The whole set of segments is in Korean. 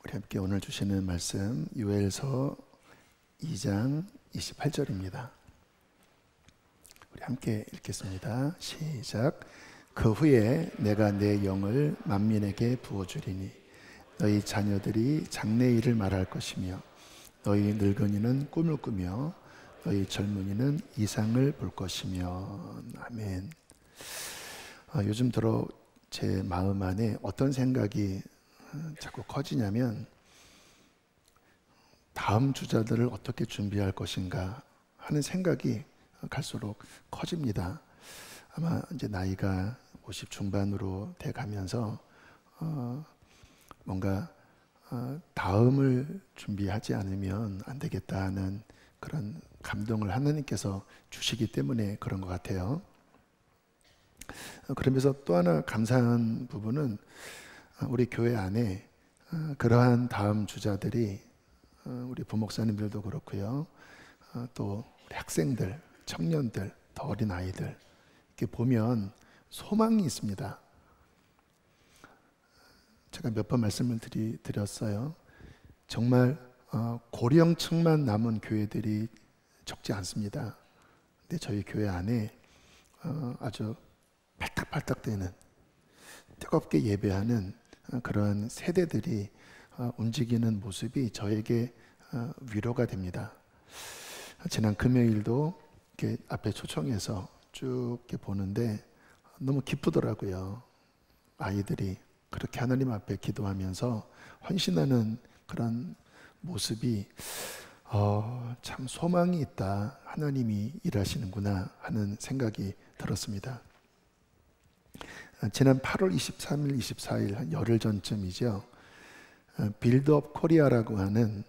우리 함께 오늘 주시는 말씀 요엘서 2장 28절입니다. 우리 함께 읽겠습니다. 시작. 그 후에 내가 내 영을 만민에게 부어주리니 너희 자녀들이 장래일을 말할 것이며 너희 늙은이는 꿈을 꾸며 너희 젊은이는 이상을 볼 것이며. 아멘. 요즘 들어 제 마음 안에 어떤 생각이 자꾸 커지냐면 다음 주자들을 어떻게 준비할 것인가 하는 생각이 갈수록 커집니다. 아마 이제 나이가 50 중반으로 돼 가면서 뭔가 다음을 준비하지 않으면 안 되겠다는 그런 감동을 하나님께서 주시기 때문에 그런 것 같아요. 그러면서 또 하나 감사한 부분은 우리 교회 안에 그러한 다음 주자들이 우리 부목사님들도 그렇고요. 또 우리 학생들, 청년들, 더 어린 아이들 이렇게 보면 소망이 있습니다. 제가 몇 번 말씀을 드렸어요. 정말 고령층만 남은 교회들이 적지 않습니다. 근데 저희 교회 안에 아주 팔딱팔딱대는 뜨겁게 예배하는 그런 세대들이 움직이는 모습이 저에게 위로가 됩니다. 지난 금요일도 이렇게 앞에 초청해서 쭉 이렇게 보는데 너무 기쁘더라고요. 아이들이 그렇게 하나님 앞에 기도하면서 헌신하는 그런 모습이 참 소망이 있다. 하나님이 일하시는구나 하는 생각이 들었습니다. 지난 8월 23일, 24일 한 열흘 전쯤이죠. 빌드업 코리아라고 하는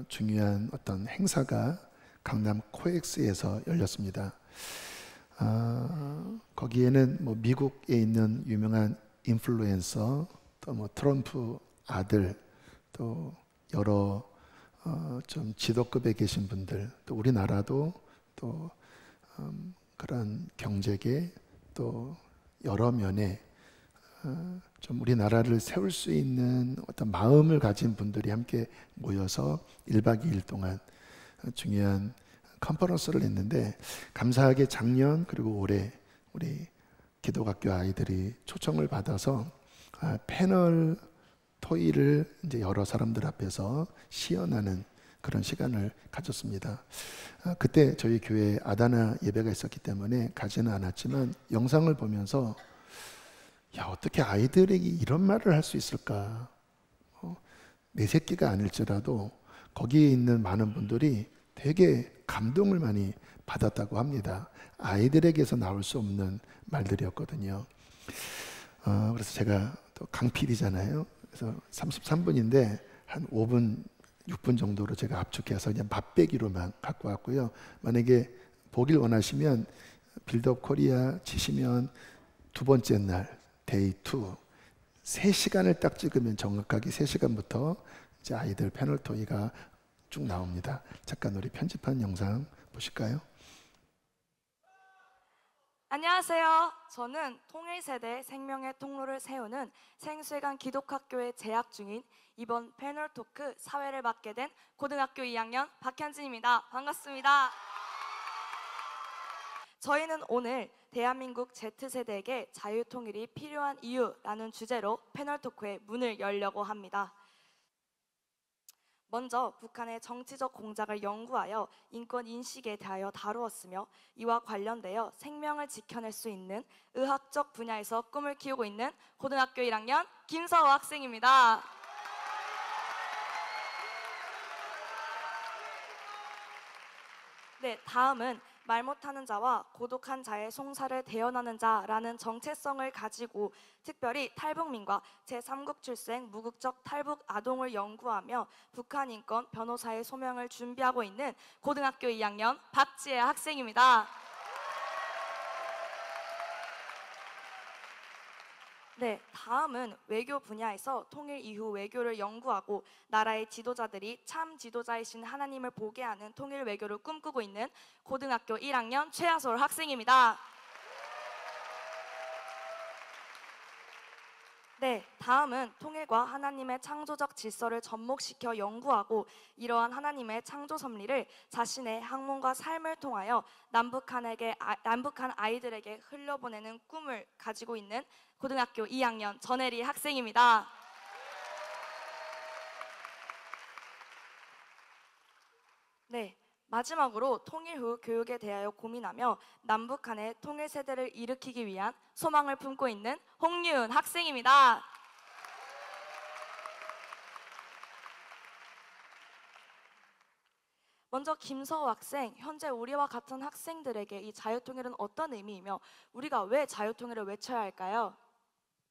중요한 어떤 행사가 강남 코엑스에서 열렸습니다. 거기에는 뭐 미국에 있는 유명한 인플루엔서, 또 뭐 트럼프 아들, 또 여러 좀 지도급에 계신 분들, 또 우리나라도 또 그런 경제계 또 여러 면에 좀 우리나라를 세울 수 있는 어떤 마음을 가진 분들이 함께 모여서 1박 2일 동안 중요한 컨퍼런스를 했는데, 감사하게 작년 그리고 올해 우리 기독학교 아이들이 초청을 받아서 패널 토의를 이제 여러 사람들 앞에서 시연하는 그런 시간을 가졌습니다. 그때 저희 교회에 아다나 예배가 있었기 때문에 가지는 않았지만 영상을 보면서 야, 어떻게 아이들에게 이런 말을 할 수 있을까? 내 새끼가 아닐지라도 거기에 있는 많은 분들이 되게 감동을 많이 받았다고 합니다. 아이들에게서 나올 수 없는 말들이었거든요. 그래서 제가 또 강필이잖아요. 그래서 33분인데 한 5분, 6분 정도로 제가 압축해서 그냥 맛배기로만 갖고 왔고요. 만약에 보길 원하시면 빌드업 코리아 치시면 두 번째 날 데이 2 3시간을 딱 찍으면 정확하게 3시간부터 이제 아이들 패널 토의가 쭉 나옵니다. 잠깐 우리 편집한 영상 보실까요? 안녕하세요. 저는 통일세대 생명의 통로를 세우는 생수회관 기독학교에 재학 중인 이번 패널 토크 사회를 맡게 된 고등학교 2학년 박현진입니다. 반갑습니다. 저희는 오늘 대한민국 Z세대에게 자유통일이 필요한 이유라는 주제로 패널 토크의 문을 열려고 합니다. 먼저 북한의 정치적 공작을 연구하여 인권 인식에 대하여 다루었으며, 이와 관련되어 생명을 지켜낼 수 있는 의학적 분야에서 꿈을 키우고 있는 고등학교 1학년 김서호 학생입니다. 네, 다음은 말 못하는 자와 고독한 자의 송사를 대연하는 자라는 정체성을 가지고 특별히 탈북민과 제3국 출생 무국적 탈북 아동을 연구하며 북한 인권 변호사의 소명을 준비하고 있는 고등학교 2학년 박지혜 학생입니다. 네, 다음은 외교 분야에서 통일 이후 외교를 연구하고 나라의 지도자들이 참 지도자이신 하나님을 보게 하는 통일 외교를 꿈꾸고 있는 고등학교 1학년 최하솔 학생입니다. 네, 다음은 통일과 하나님의 창조적 질서를 접목시켜 연구하고 이러한 하나님의 창조 섭리를 자신의 학문과 삶을 통하여 남북한 아이들에게 흘려보내는 꿈을 가지고 있는 고등학교 2학년 전혜리 학생입니다. 네, 마지막으로 통일 후 교육에 대하여 고민하며 남북한의 통일 세대를 일으키기 위한 소망을 품고 있는 홍유은 학생입니다. 먼저 김서우 학생, 현재 우리와 같은 학생들에게 이 자유통일은 어떤 의미이며 우리가 왜 자유통일을 외쳐야 할까요?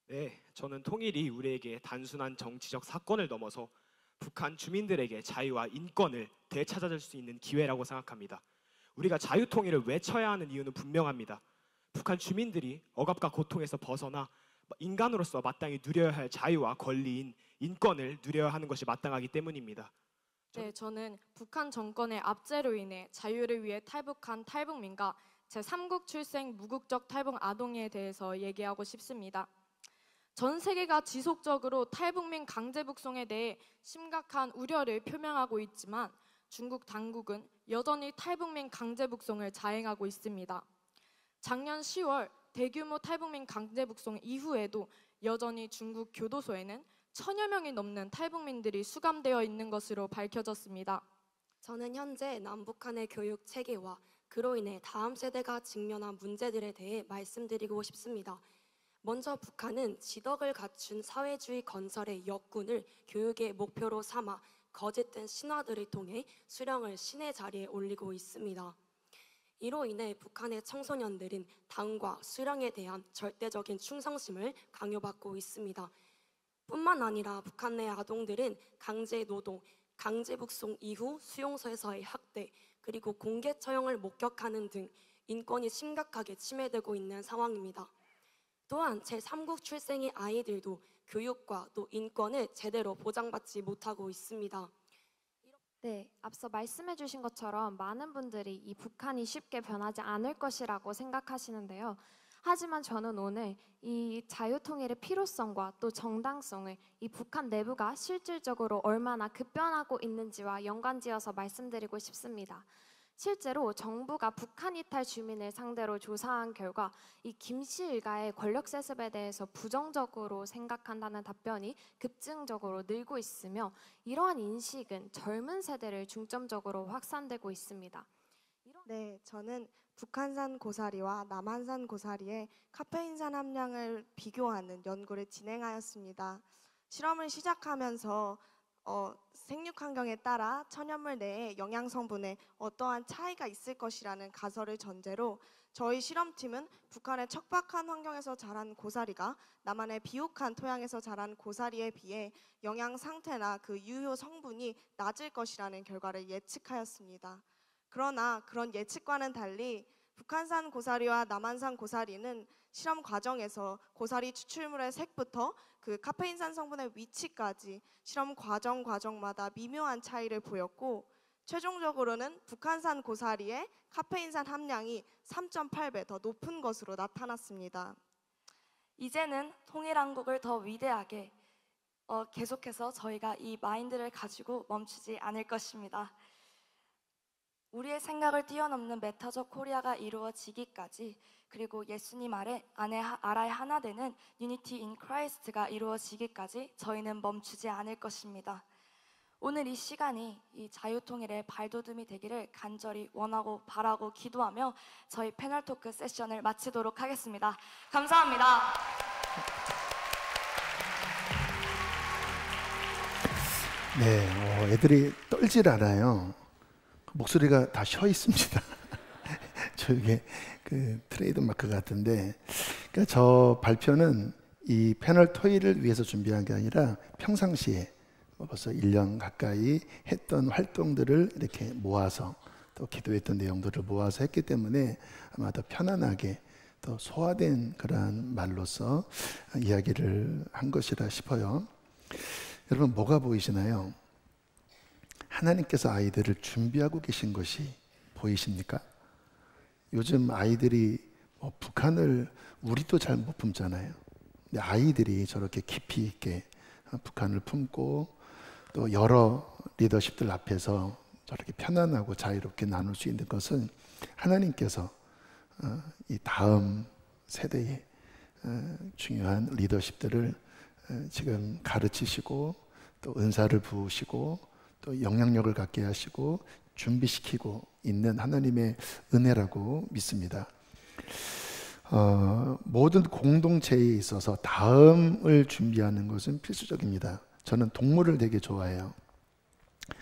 네, 저는 통일이 우리에게 단순한 정치적 사건을 넘어서 북한 주민들에게 자유와 인권을 되찾아줄 수 있는 기회라고 생각합니다. 우리가 자유통일을 외쳐야 하는 이유는 분명합니다. 북한 주민들이 억압과 고통에서 벗어나 인간으로서 마땅히 누려야 할 자유와 권리인 인권을 누려야 하는 것이 마땅하기 때문입니다. 네, 저는 북한 정권의 압제로 인해 자유를 위해 탈북한 탈북민과 제3국 출생 무국적 탈북 아동에 대해서 얘기하고 싶습니다. 전 세계가 지속적으로 탈북민 강제 북송에 대해 심각한 우려를 표명하고 있지만 중국 당국은 여전히 탈북민 강제 북송을 자행하고 있습니다. 작년 10월 대규모 탈북민 강제 북송 이후에도 여전히 중국 교도소에는 1000여 명이 넘는 탈북민들이 수감되어 있는 것으로 밝혀졌습니다. 저는 현재 남북한의 교육 체계와 그로 인해 다음 세대가 직면한 문제들에 대해 말씀드리고 싶습니다. 먼저 북한은 지덕을 갖춘 사회주의 건설의 역군을 교육의 목표로 삼아 거짓된 신화들을 통해 수령을 신의 자리에 올리고 있습니다. 이로 인해 북한의 청소년들은 당과 수령에 대한 절대적인 충성심을 강요받고 있습니다. 뿐만 아니라 북한 내 아동들은 강제 노동, 강제 북송 이후 수용소에서의 학대, 그리고 공개 처형을 목격하는 등 인권이 심각하게 침해되고 있는 상황입니다. 또한 제3국 출생의 아이들도 교육과 또 인권을 제대로 보장받지 못하고 있습니다. 네, 앞서 말씀해 주신 것처럼 많은 분들이 이 북한이 쉽게 변하지 않을 것이라고 생각하시는데요. 하지만 저는 오늘 이 자유통일의 필요성과 또 정당성을 이 북한 내부가 실질적으로 얼마나 급변하고 있는지와 연관지어서 말씀드리고 싶습니다. 실제로 정부가 북한 이탈 주민을 상대로 조사한 결과 이 김씨 일가의 권력 세습에 대해서 부정적으로 생각한다는 답변이 급증적으로 늘고 있으며 이러한 인식은 젊은 세대를 중점적으로 확산되고 있습니다. 네, 저는 북한산 고사리와 남한산 고사리의 카페인산 함량을 비교하는 연구를 진행하였습니다. 실험을 시작하면서 생육 환경에 따라 천연물 내에 영양 성분에 어떠한 차이가 있을 것이라는 가설을 전제로 저희 실험팀은 북한의 척박한 환경에서 자란 고사리가 남한의 비옥한 토양에서 자란 고사리에 비해 영양 상태나 그 유효 성분이 낮을 것이라는 결과를 예측하였습니다. 그러나 그런 예측과는 달리 북한산 고사리와 남한산 고사리는 실험 과정에서 고사리 추출물의 색부터 그 카페인산 성분의 위치까지 실험 과정마다 미묘한 차이를 보였고 최종적으로는 북한산 고사리의 카페인산 함량이 3.8배 더 높은 것으로 나타났습니다. 이제는 통일한국을 더 위대하게 계속해서 저희가 이 마인드를 가지고 멈추지 않을 것입니다. 우리의 생각을 뛰어넘는 메타적 코리아가 이루어지기까지 그리고 예수님 아래 하나 되는 유니티 인 크라이스트가 이루어지기까지 저희는 멈추지 않을 것입니다. 오늘 이 시간이 이 자유통일의 발돋움이 되기를 간절히 원하고 바라고 기도하며 저희 패널 토크 세션을 마치도록 하겠습니다. 감사합니다. 네, 애들이 떨질 않아요. 목소리가 다 쉬어 있습니다. 저게 그 트레이드 마크 같은데, 그러니까 저 발표는 이 패널 토의를 위해서 준비한 게 아니라 평상시에 벌써 1년 가까이 했던 활동들을 이렇게 모아서 또 기도했던 내용들을 모아서 했기 때문에 아마 더 편안하게 더 소화된 그러한 말로서 이야기를 한 것이라 싶어요. 여러분, 뭐가 보이시나요? 하나님께서 아이들을 준비하고 계신 것이 보이십니까? 요즘 아이들이 북한을 우리도 잘 못 품잖아요. 근데 아이들이 저렇게 깊이 있게 북한을 품고 또 여러 리더십들 앞에서 저렇게 편안하고 자유롭게 나눌 수 있는 것은 하나님께서 이 다음 세대의 중요한 리더십들을 지금 가르치시고 또 은사를 부으시고 또 영향력을 갖게 하시고 준비시키고 있는 하나님의 은혜라고 믿습니다. 모든 공동체에 있어서 다음을 준비하는 것은 필수적입니다. 저는 동물을 되게 좋아해요.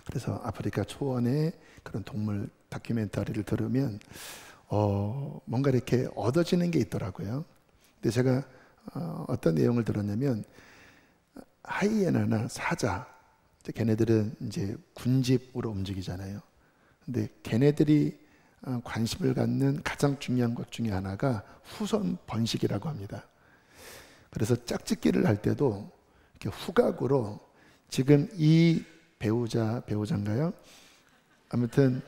그래서 아프리카 초원의 그런 동물 다큐멘터리를 들으면 뭔가 이렇게 얻어지는 게 있더라고요. 근데 제가 어떤 내용을 들었냐면 하이에나나 사자, 걔네들은 이제 군집으로 움직이잖아요. 근데 걔네들이 관심을 갖는 가장 중요한 것 중에 하나가 후손 번식이라고 합니다. 그래서 짝짓기를 할 때도 이렇게 후각으로 지금 이 배우자인가요? 아무튼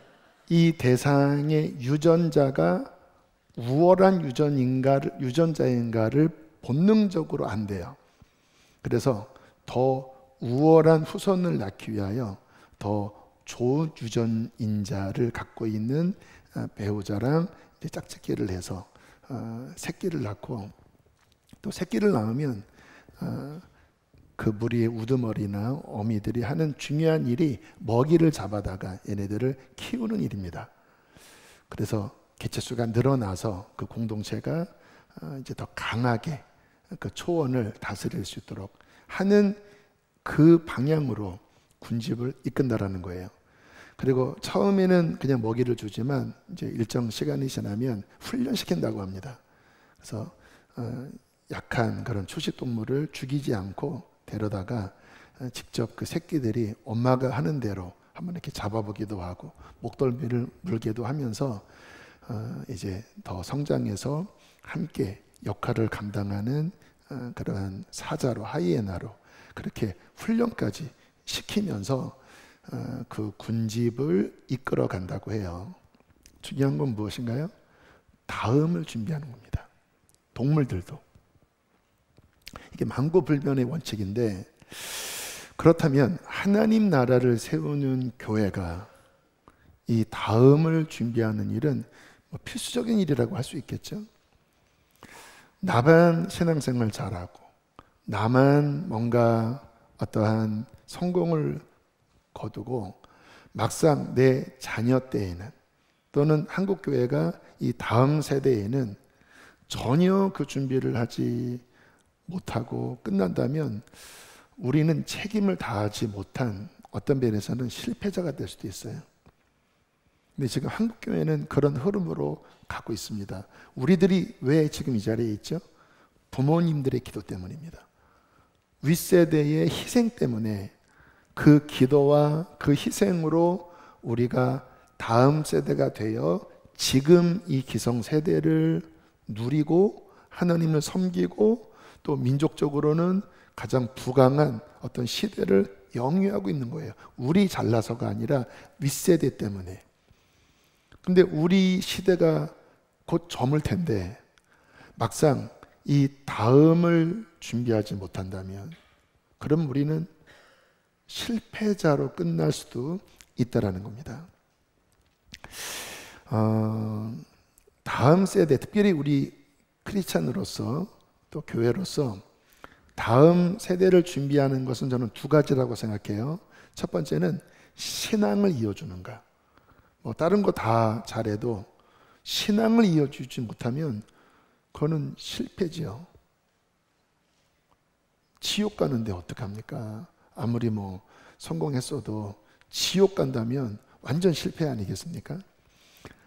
이 대상의 유전자가 우월한 유전자인가를 본능적으로 안대요. 그래서 더 우월한 후손을 낳기 위하여 더 좋은 유전인자를 갖고 있는 배우자랑 이제 짝짓기를 해서 새끼를 낳고 또 새끼를 낳으면 그 무리의 우두머리나 어미들이 하는 중요한 일이 먹이를 잡아다가 얘네들을 키우는 일입니다. 그래서 개체수가 늘어나서 그 공동체가 이제 더 강하게 그 초원을 다스릴 수 있도록 하는 그 방향으로 군집을 이끈다라는 거예요. 그리고 처음에는 그냥 먹이를 주지만 이제 일정 시간이 지나면 훈련시킨다고 합니다. 그래서 약한 그런 초식 동물을 죽이지 않고 데려다가 직접 그 새끼들이 엄마가 하는 대로 한번 이렇게 잡아보기도 하고 목덜미를 물기도 하면서 이제 더 성장해서 함께 역할을 감당하는 그러한 사자로 하이에나로 그렇게 훈련까지 시키면서 그 군집을 이끌어 간다고 해요. 중요한 건 무엇인가요? 다음을 준비하는 겁니다. 동물들도. 이게 만고불변의 원칙인데, 그렇다면 하나님 나라를 세우는 교회가 이 다음을 준비하는 일은 필수적인 일이라고 할 수 있겠죠. 나만 신앙생활 잘하고 나만 뭔가 어떠한 성공을 거두고 막상 내 자녀 때에는 또는 한국교회가 이 다음 세대에는 전혀 그 준비를 하지 못하고 끝난다면 우리는 책임을 다하지 못한 어떤 면에서는 실패자가 될 수도 있어요. 근데 지금 한국교회는 그런 흐름으로 가고 있습니다. 우리들이 왜 지금 이 자리에 있죠? 부모님들의 기도 때문입니다. 윗세대의 희생 때문에 그 기도와 그 희생으로 우리가 다음 세대가 되어 지금 이 기성세대를 누리고 하나님을 섬기고 또 민족적으로는 가장 부강한 어떤 시대를 영위하고 있는 거예요. 우리 잘나서가 아니라 윗세대 때문에. 근데 우리 시대가 곧 저물 텐데 막상 이 다음을 준비하지 못한다면 그럼 우리는 실패자로 끝날 수도 있다라는 겁니다. 다음 세대, 특별히 우리 크리스찬으로서 또 교회로서 다음 세대를 준비하는 것은 저는 두 가지라고 생각해요. 첫 번째는 신앙을 이어주는가. 다른 거 다 잘해도 신앙을 이어주지 못하면 그거는 실패지요. 지옥 가는데 어떡합니까? 아무리 성공했어도 지옥 간다면 완전 실패 아니겠습니까?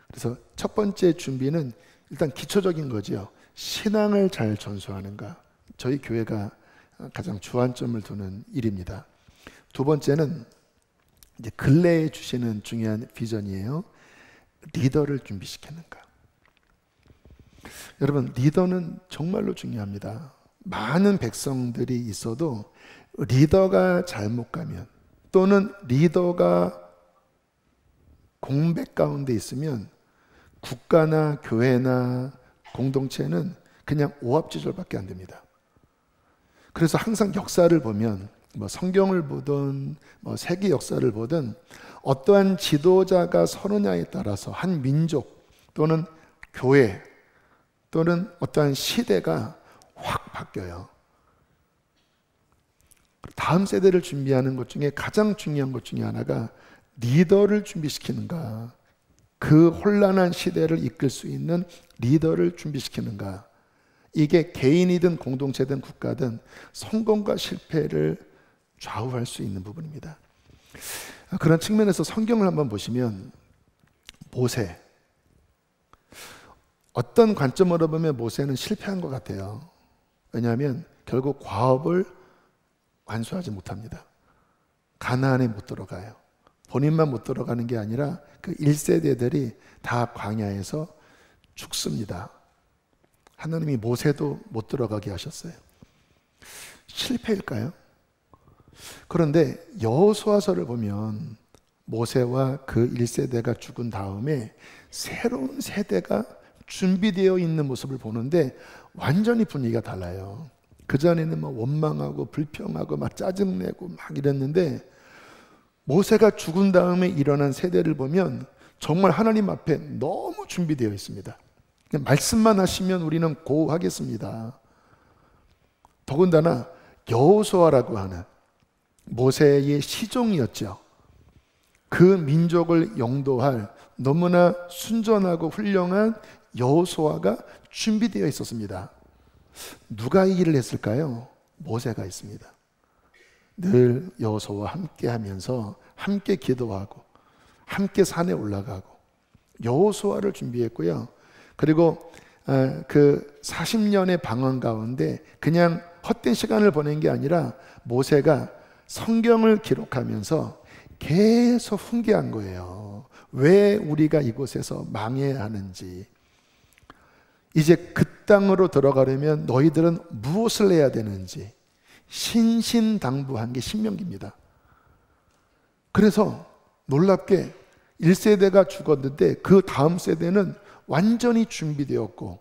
그래서 첫 번째 준비는 일단 기초적인 거죠. 신앙을 잘 전수하는가. 저희 교회가 가장 주안점을 두는 일입니다. 두 번째는 이제 근래에 주시는 중요한 비전이에요. 리더를 준비시키는가. 여러분, 리더는 정말로 중요합니다. 많은 백성들이 있어도 리더가 잘못 가면 또는 리더가 공백 가운데 있으면 국가나 교회나 공동체는 그냥 오합지졸밖에 안 됩니다. 그래서 항상 역사를 보면 뭐 성경을 보든 뭐 세계 역사를 보든 어떠한 지도자가 서느냐에 따라서 한 민족 또는 교회 또는 어떠한 시대가 확 바뀌어요. 다음 세대를 준비하는 것 중에 가장 중요한 것 중에 하나가 리더를 준비시키는가, 그 혼란한 시대를 이끌 수 있는 리더를 준비시키는가. 이게 개인이든 공동체든 국가든 성공과 실패를 좌우할 수 있는 부분입니다. 그런 측면에서 성경을 한번 보시면 모세, 어떤 관점으로 보면 모세는 실패한 것 같아요. 왜냐하면 결국 과업을 완수하지 못합니다. 가나안에 못 들어가요. 본인만 못 들어가는 게 아니라 그 1세대들이 다 광야에서 죽습니다. 하나님이 모세도 못 들어가게 하셨어요. 실패일까요? 그런데 여호수아서를 보면 모세와 그 1세대가 죽은 다음에 새로운 세대가 준비되어 있는 모습을 보는데 완전히 분위기가 달라요. 그전에는 막 원망하고 불평하고 막 짜증내고 막 이랬는데 모세가 죽은 다음에 일어난 세대를 보면 정말 하나님 앞에 너무 준비되어 있습니다. 말씀만 하시면 우리는 고하겠습니다. 더군다나 여호수아라고 하는 모세의 시종이었죠. 그 민족을 영도할 너무나 순전하고 훌륭한 여호수아가 준비되어 있었습니다. 누가 이 일을 했을까요? 모세가 했습니다. 늘 여호수아와 함께 하면서 함께 기도하고 함께 산에 올라가고 여호수아를 준비했고요. 그리고 그 40년의 방황 가운데 그냥 헛된 시간을 보낸 게 아니라 모세가 성경을 기록하면서 계속 훈계한 거예요. 왜 우리가 이곳에서 망해야 하는지, 이제 그 땅으로 들어가려면 너희들은 무엇을 해야 되는지 신신당부한 게 신명기입니다. 그래서 놀랍게 1세대가 죽었는데 그 다음 세대는 완전히 준비되었고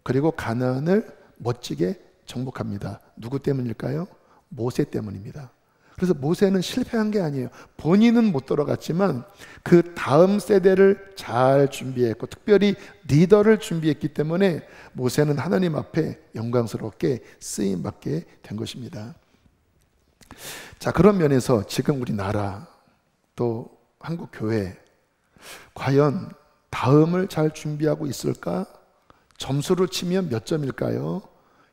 그리고 가나안을 멋지게 정복합니다. 누구 때문일까요? 모세 때문입니다. 그래서 모세는 실패한 게 아니에요. 본인은 못 들어갔지만 그 다음 세대를 잘 준비했고 특별히 리더를 준비했기 때문에 모세는 하나님 앞에 영광스럽게 쓰임받게 된 것입니다. 자, 그런 면에서 지금 우리나라 또 한국 교회 과연 다음을 잘 준비하고 있을까? 점수로 치면 몇 점일까요?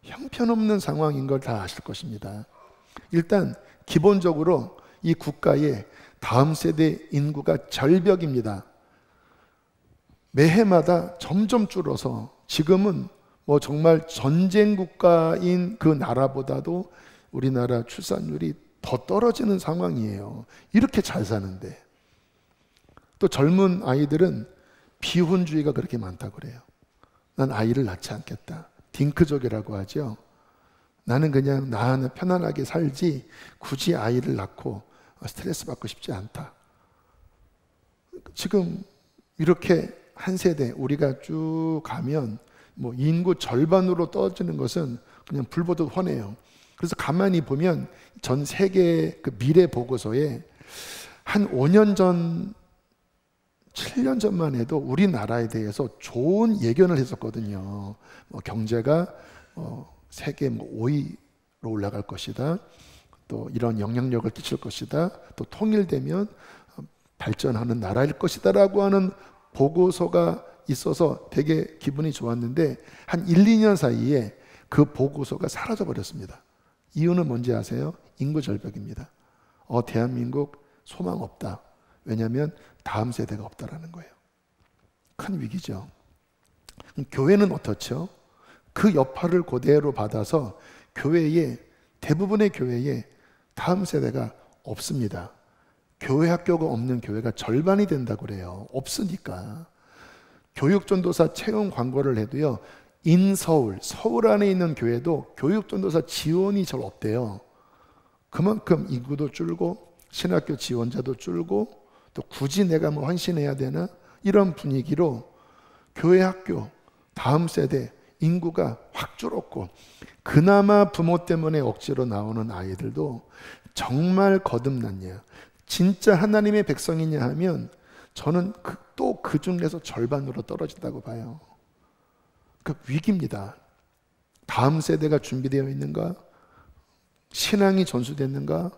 형편없는 상황인 걸 다 아실 것입니다. 일단 기본적으로 이 국가의 다음 세대 인구가 절벽입니다. 매해마다 점점 줄어서 지금은 뭐 정말 전쟁 국가인 그 나라보다도 우리나라 출산율이 더 떨어지는 상황이에요. 이렇게 잘 사는데. 또 젊은 아이들은 비혼주의가 그렇게 많다고 그래요. 난 아이를 낳지 않겠다. 딩크족이라고 하죠. 나는 그냥 나 하나 편안하게 살지 굳이 아이를 낳고 스트레스 받고 싶지 않다. 지금 이렇게 한 세대 우리가 쭉 가면 뭐 인구 절반으로 떨어지는 것은 그냥 불보듯 훤해요. 그래서 가만히 보면 전 세계 그 미래 보고서에 한 5년 전 7년 전만 해도 우리나라에 대해서 좋은 예견을 했었거든요. 경제가 세계 5위로 올라갈 것이다. 또 이런 영향력을 끼칠 것이다. 또 통일되면 발전하는 나라일 것이다 라고 하는 보고서가 있어서 되게 기분이 좋았는데 한 1, 2년 사이에 그 보고서가 사라져 버렸습니다. 이유는 뭔지 아세요? 인구 절벽입니다. 대한민국 소망 없다. 왜냐하면 다음 세대가 없다라는 거예요. 큰 위기죠. 교회는 어떻죠? 그 여파를 그대로 받아서 대부분의 교회에 다음 세대가 없습니다. 교회 학교가 없는 교회가 절반이 된다고 그래요. 없으니까. 교육전도사 채용 광고를 해도요, 서울 안에 있는 교회도 교육전도사 지원이 잘 없대요. 그만큼 인구도 줄고 신학교 지원자도 줄고 또 굳이 내가 뭐 헌신해야 되나? 이런 분위기로 교회 학교 다음 세대 인구가 확 줄었고, 그나마 부모 때문에 억지로 나오는 아이들도 정말 거듭났냐, 진짜 하나님의 백성이냐 하면 저는 또 그 중에서 절반으로 떨어진다고 봐요. 그 위기입니다. 다음 세대가 준비되어 있는가? 신앙이 전수됐는가?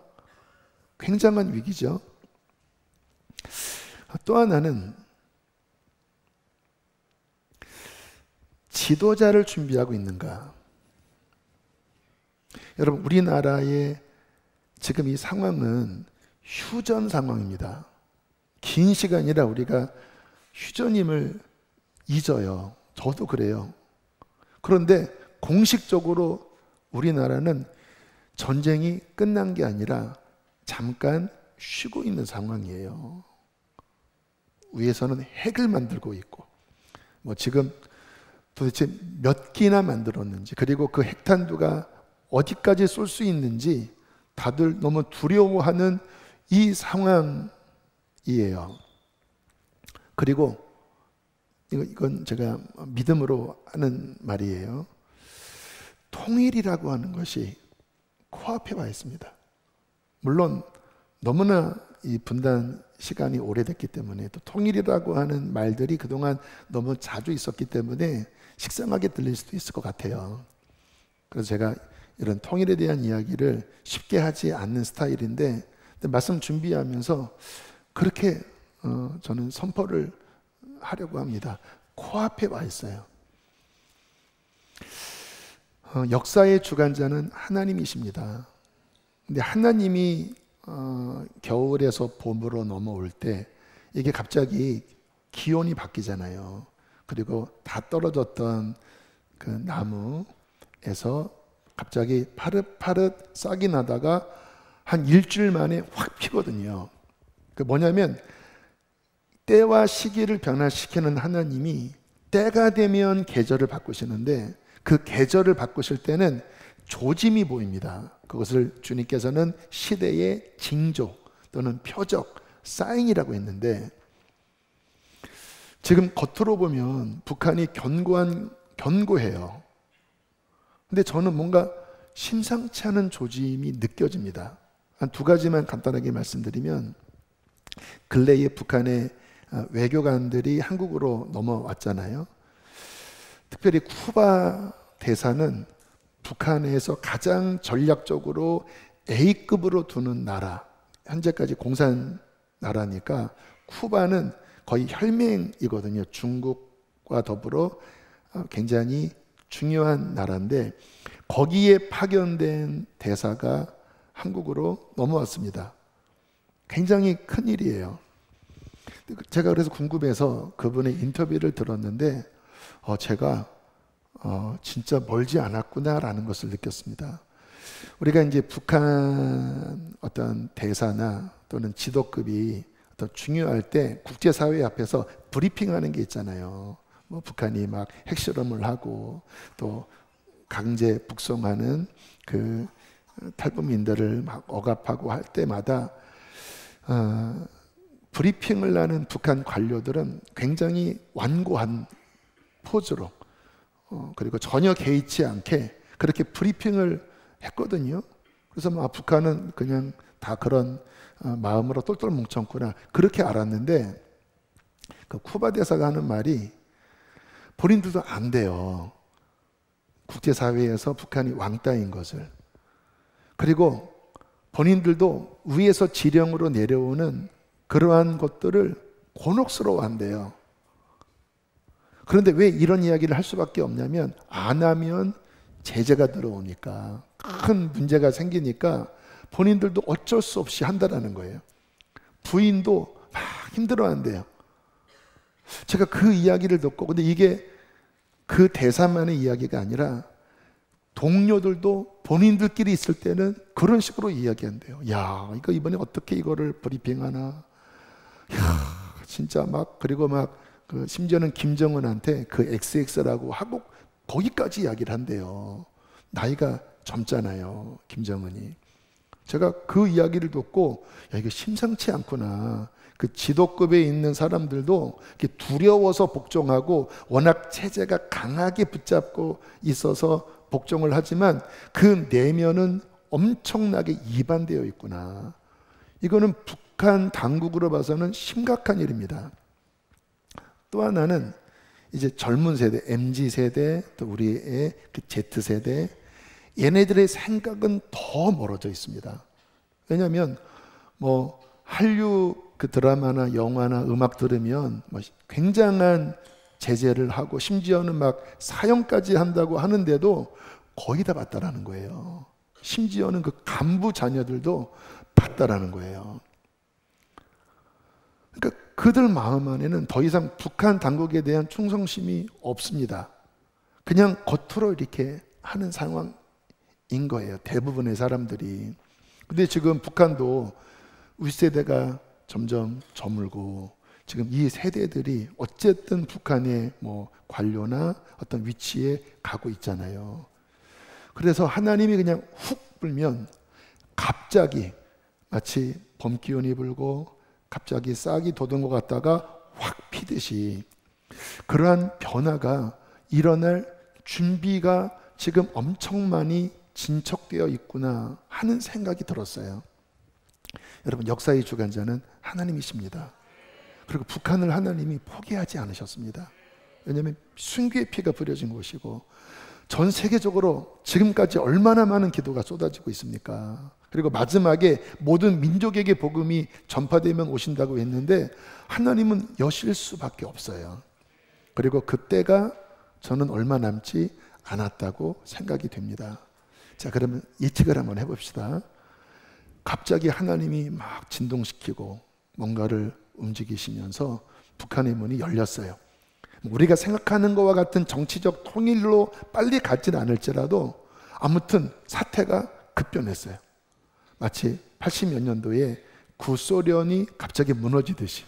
굉장한 위기죠. 또 하나는 지도자를 준비하고 있는가? 여러분, 우리나라의 지금 이 상황은 휴전 상황입니다. 긴 시간이라 우리가 휴전임을 잊어요. 저도 그래요. 그런데 공식적으로 우리나라는 전쟁이 끝난 게 아니라 잠깐 쉬고 있는 상황이에요. 위에서는 핵을 만들고 있고, 지금 도대체 몇 기나 만들었는지, 그리고 그 핵탄두가 어디까지 쏠 수 있는지 다들 너무 두려워하는 이 상황이에요. 그리고 이건 제가 믿음으로 하는 말이에요. 통일이라고 하는 것이 코앞에 와 있습니다. 물론 너무나 이 분단 시간이 오래됐기 때문에, 또 통일이라고 하는 말들이 그동안 너무 자주 있었기 때문에 식상하게 들릴 수도 있을 것 같아요. 그래서 제가 이런 통일에 대한 이야기를 쉽게 하지 않는 스타일인데, 말씀 준비하면서 그렇게 저는 선포를 하려고 합니다. 코앞에 와 있어요. 역사의 주관자는 하나님이십니다. 근데 하나님이 겨울에서 봄으로 넘어올 때 이게 갑자기 기온이 바뀌잖아요. 그리고 다 떨어졌던 그 나무에서 갑자기 파릇파릇 싹이 나다가 한 일주일 만에 확 피거든요. 그 뭐냐면 때와 시기를 변화시키는 하나님이 때가 되면 계절을 바꾸시는데, 그 계절을 바꾸실 때는 조짐이 보입니다. 그것을 주님께서는 시대의 징조 또는 표적, 사인이라고 했는데, 지금 겉으로 보면 북한이 견고해요. 근데 저는 뭔가 심상치 않은 조짐이 느껴집니다. 한 두 가지만 간단하게 말씀드리면, 근래에 북한의 외교관들이 한국으로 넘어왔잖아요. 특별히 쿠바 대사는 북한에서 가장 전략적으로 A급으로 두는 나라, 현재까지 공산 나라니까 쿠바는 거의 혈맹이거든요. 중국과 더불어 굉장히 중요한 나라인데, 거기에 파견된 대사가 한국으로 넘어왔습니다. 굉장히 큰 일이에요. 제가 그래서 궁금해서 그분의 인터뷰를 들었는데 제가 진짜 멀지 않았구나라는 것을 느꼈습니다. 우리가 이제 북한 어떤 대사나 또는 지도급이 어떤 중요할 때 국제사회 앞에서 브리핑하는 게 있잖아요. 북한이 막 핵실험을 하고 또 강제 북송하는 그 탈북민들을 막 억압하고 할 때마다 브리핑을 하는 북한 관료들은 굉장히 완고한 포즈로 그리고 전혀 개의치 않게 그렇게 브리핑을 했거든요. 그래서 북한은 그냥 다 그런 마음으로 똘똘 뭉쳤구나 그렇게 알았는데, 그 쿠바 대사가 하는 말이 본인들도 안 돼요. 국제사회에서 북한이 왕따인 것을. 그리고 본인들도 위에서 지령으로 내려오는 그러한 것들을 곤혹스러워한대요. 그런데 왜 이런 이야기를 할 수밖에 없냐면, 안 하면 제재가 들어오니까, 큰 문제가 생기니까 본인들도 어쩔 수 없이 한다라는 거예요. 부인도 막 힘들어한대요. 제가 그 이야기를 듣고, 근데 이게 그 대사만의 이야기가 아니라 동료들도 본인들끼리 있을 때는 그런 식으로 이야기한대요. 야, 이거 이번에 어떻게 이거를 브리핑하나. 야, 진짜 막, 그리고 막 심지어는 김정은한테 그 XX라고 하고 거기까지 이야기를 한대요. 나이가 젊잖아요, 김정은이. 제가 그 이야기를 듣고 야, 이게 심상치 않구나. 그 지도급에 있는 사람들도 이렇게 두려워서 복종하고 워낙 체제가 강하게 붙잡고 있어서 복종을 하지만 그 내면은 엄청나게 이반되어 있구나. 이거는 북한 당국으로 봐서는 심각한 일입니다. 또 하나는 이제 젊은 세대, MZ 세대, 또 우리의 그 Z 세대, 얘네들의 생각은 더 멀어져 있습니다. 왜냐하면 뭐 한류 그 드라마나 영화나 음악 들으면 뭐 굉장한 제재를 하고 심지어는 막 사형까지 한다고 하는데도 거의 다 봤다라는 거예요. 심지어는 그 간부 자녀들도 봤다라는 거예요. 그러니까 그들 마음 안에는 더 이상 북한 당국에 대한 충성심이 없습니다. 그냥 겉으로 이렇게 하는 상황인 거예요. 대부분의 사람들이. 근데 지금 북한도 윗세대가 점점 저물고 지금 이 세대들이 어쨌든 북한의 뭐 관료나 어떤 위치에 가고 있잖아요. 그래서 하나님이 그냥 훅 불면 갑자기 마치 봄기운이 불고 갑자기 싹이 돋은 것 같다가 확 피듯이 그러한 변화가 일어날 준비가 지금 엄청 많이 진척되어 있구나 하는 생각이 들었어요. 여러분, 역사의 주관자는 하나님이십니다. 그리고 북한을 하나님이 포기하지 않으셨습니다. 왜냐하면 순교의 피가 뿌려진 곳이고 전 세계적으로 지금까지 얼마나 많은 기도가 쏟아지고 있습니까? 그리고 마지막에 모든 민족에게 복음이 전파되면 오신다고 했는데 하나님은 여실 수밖에 없어요. 그리고 그때가 저는 얼마 남지 않았다고 생각이 됩니다. 자, 그러면 예측을 한번 해봅시다. 갑자기 하나님이 막 진동시키고 뭔가를 움직이시면서 북한의 문이 열렸어요. 우리가 생각하는 것과 같은 정치적 통일로 빨리 가지는 않을지라도 아무튼 사태가 급변했어요. 마치 80몇 년도에 구소련이 갑자기 무너지듯이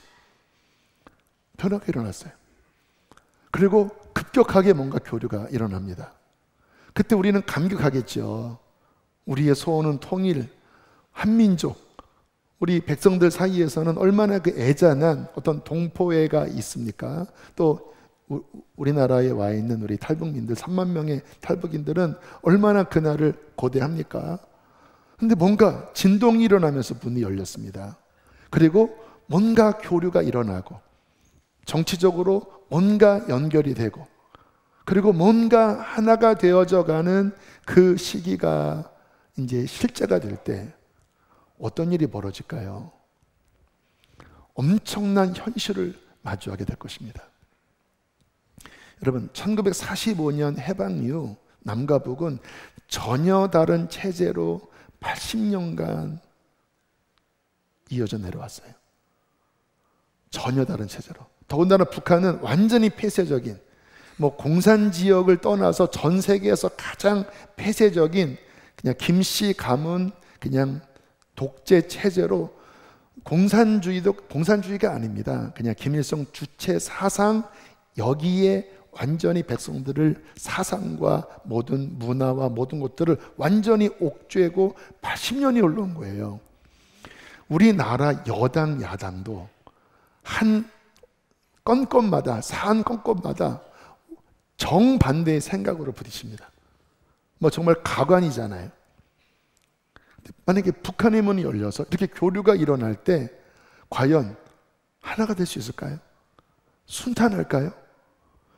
변화가 일어났어요. 그리고 급격하게 뭔가 교류가 일어납니다. 그때 우리는 감격하겠죠. 우리의 소원은 통일, 한민족, 우리 백성들 사이에서는 얼마나 그 애잔한 어떤 동포애가 있습니까? 또 우리나라에 와 있는 우리 탈북민들 3만 명의 탈북인들은 얼마나 그날을 고대합니까? 근데 뭔가 진동이 일어나면서 문이 열렸습니다. 그리고 뭔가 교류가 일어나고 정치적으로 뭔가 연결이 되고 그리고 뭔가 하나가 되어져 가는 그 시기가 이제 실제가 될 때 어떤 일이 벌어질까요? 엄청난 현실을 마주하게 될 것입니다. 여러분, 1945년 해방 이후 남과 북은 전혀 다른 체제로 80년간 이어져 내려왔어요. 전혀 다른 체제로. 더군다나 북한은 완전히 폐쇄적인, 뭐 공산지역을 떠나서 전 세계에서 가장 폐쇄적인 그냥 김씨 가문 그냥 독재 체제로 공산주의도 공산주의가 아닙니다. 그냥 김일성 주체 사상 여기에 완전히 백성들을 사상과 모든 문화와 모든 것들을 완전히 옥죄고 80년이 흘러온 거예요. 우리나라 여당 야당도 한 건건마다 사안 건건마다 정반대의 생각으로 부딪힙니다. 뭐 정말 가관이잖아요. 만약에 북한의 문이 열려서 이렇게 교류가 일어날 때 과연 하나가 될 수 있을까요? 순탄할까요?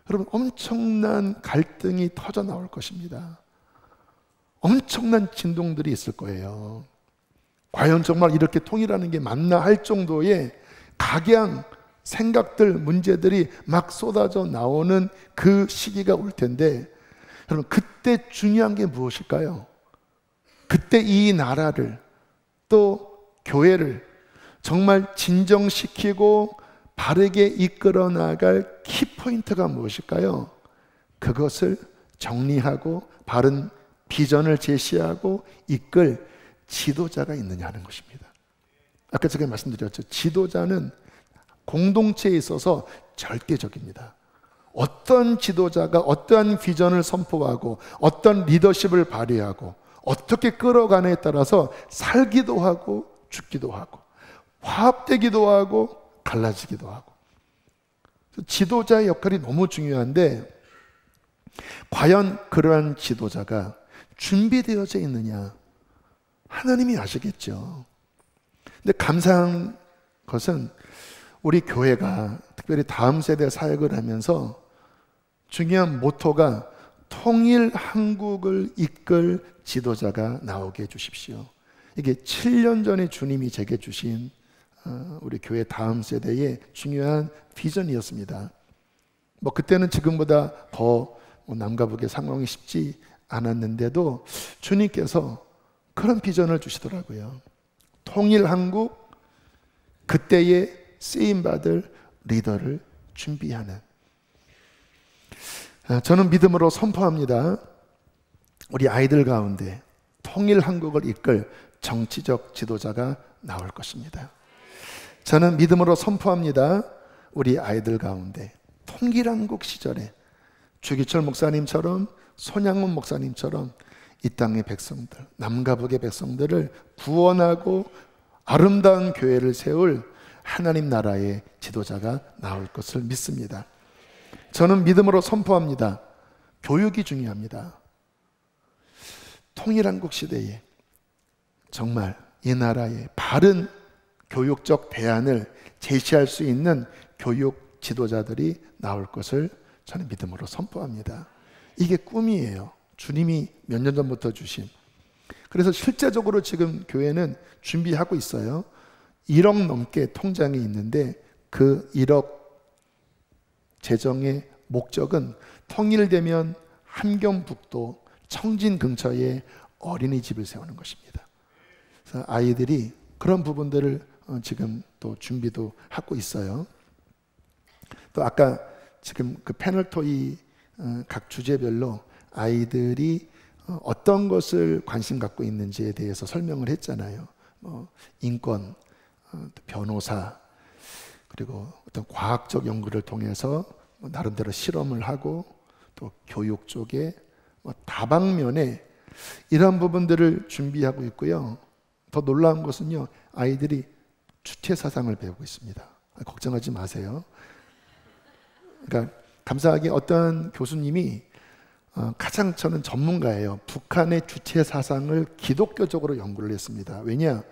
여러분, 엄청난 갈등이 터져 나올 것입니다. 엄청난 진동들이 있을 거예요. 과연 정말 이렇게 통일하는 게 맞나 할 정도의 각양 생각들, 문제들이 막 쏟아져 나오는 그 시기가 올 텐데 여러분, 그때 중요한 게 무엇일까요? 그때 이 나라를 또 교회를 정말 진정시키고 바르게 이끌어 나갈 키포인트가 무엇일까요? 그것을 정리하고 바른 비전을 제시하고 이끌 지도자가 있느냐 하는 것입니다. 아까 제가 말씀드렸죠. 지도자는 공동체에 있어서 절대적입니다. 어떤 지도자가 어떠한 비전을 선포하고 어떤 리더십을 발휘하고 어떻게 끌어가느냐에 따라서 살기도 하고 죽기도 하고 화합되기도 하고 갈라지기도 하고. 지도자의 역할이 너무 중요한데 과연 그러한 지도자가 준비되어져 있느냐? 하나님이 아시겠죠. 근데 감사한 것은 우리 교회가 특별히 다음 세대 사역을 하면서 중요한 모토가 통일 한국을 이끌 지도자가 나오게 해주십시오. 이게 7년 전에 주님이 제게 주신 우리 교회 다음 세대의 중요한 비전이었습니다. 뭐 그때는 지금보다 더 남과 북의 상황이 쉽지 않았는데도 주님께서 그런 비전을 주시더라고요. 통일 한국, 그때에 쓰임받을 리더를 준비하는. 저는 믿음으로 선포합니다. 우리 아이들 가운데 통일 한국을 이끌 정치적 지도자가 나올 것입니다. 저는 믿음으로 선포합니다. 우리 아이들 가운데 통일한국 시절에 주기철 목사님처럼 손양문 목사님처럼 이 땅의 백성들, 남과 북의 백성들을 구원하고 아름다운 교회를 세울 하나님 나라의 지도자가 나올 것을 믿습니다. 저는 믿음으로 선포합니다. 교육이 중요합니다. 통일한국 시대에 정말 이 나라의 바른 교육적 대안을 제시할 수 있는 교육 지도자들이 나올 것을 저는 믿음으로 선포합니다. 이게 꿈이에요. 주님이 몇 년 전부터 주신. 그래서 실제적으로 지금 교회는 준비하고 있어요. 1억 넘게 통장이 있는데 그 1억 재정의 목적은 통일되면 함경북도 청진 근처에 어린이집을 세우는 것입니다. 그래서 아이들이 그런 부분들을 지금 또 준비도 하고 있어요. 또 아까 지금 그 패널 토의 각 주제별로 아이들이 어떤 것을 관심 갖고 있는지에 대해서 설명을 했잖아요. 인권, 변호사, 그리고 어떤 과학적 연구를 통해서 나름대로 실험을 하고 또 교육 쪽에 다방면에 이런 부분들을 준비하고 있고요. 더 놀라운 것은요, 아이들이 주체 사상을 배우고 있습니다. 걱정하지 마세요. 그러니까 감사하게 어떤 교수님이 가장 저는 전문가예요. 북한의 주체 사상을 기독교적으로 연구를 했습니다. 왜냐?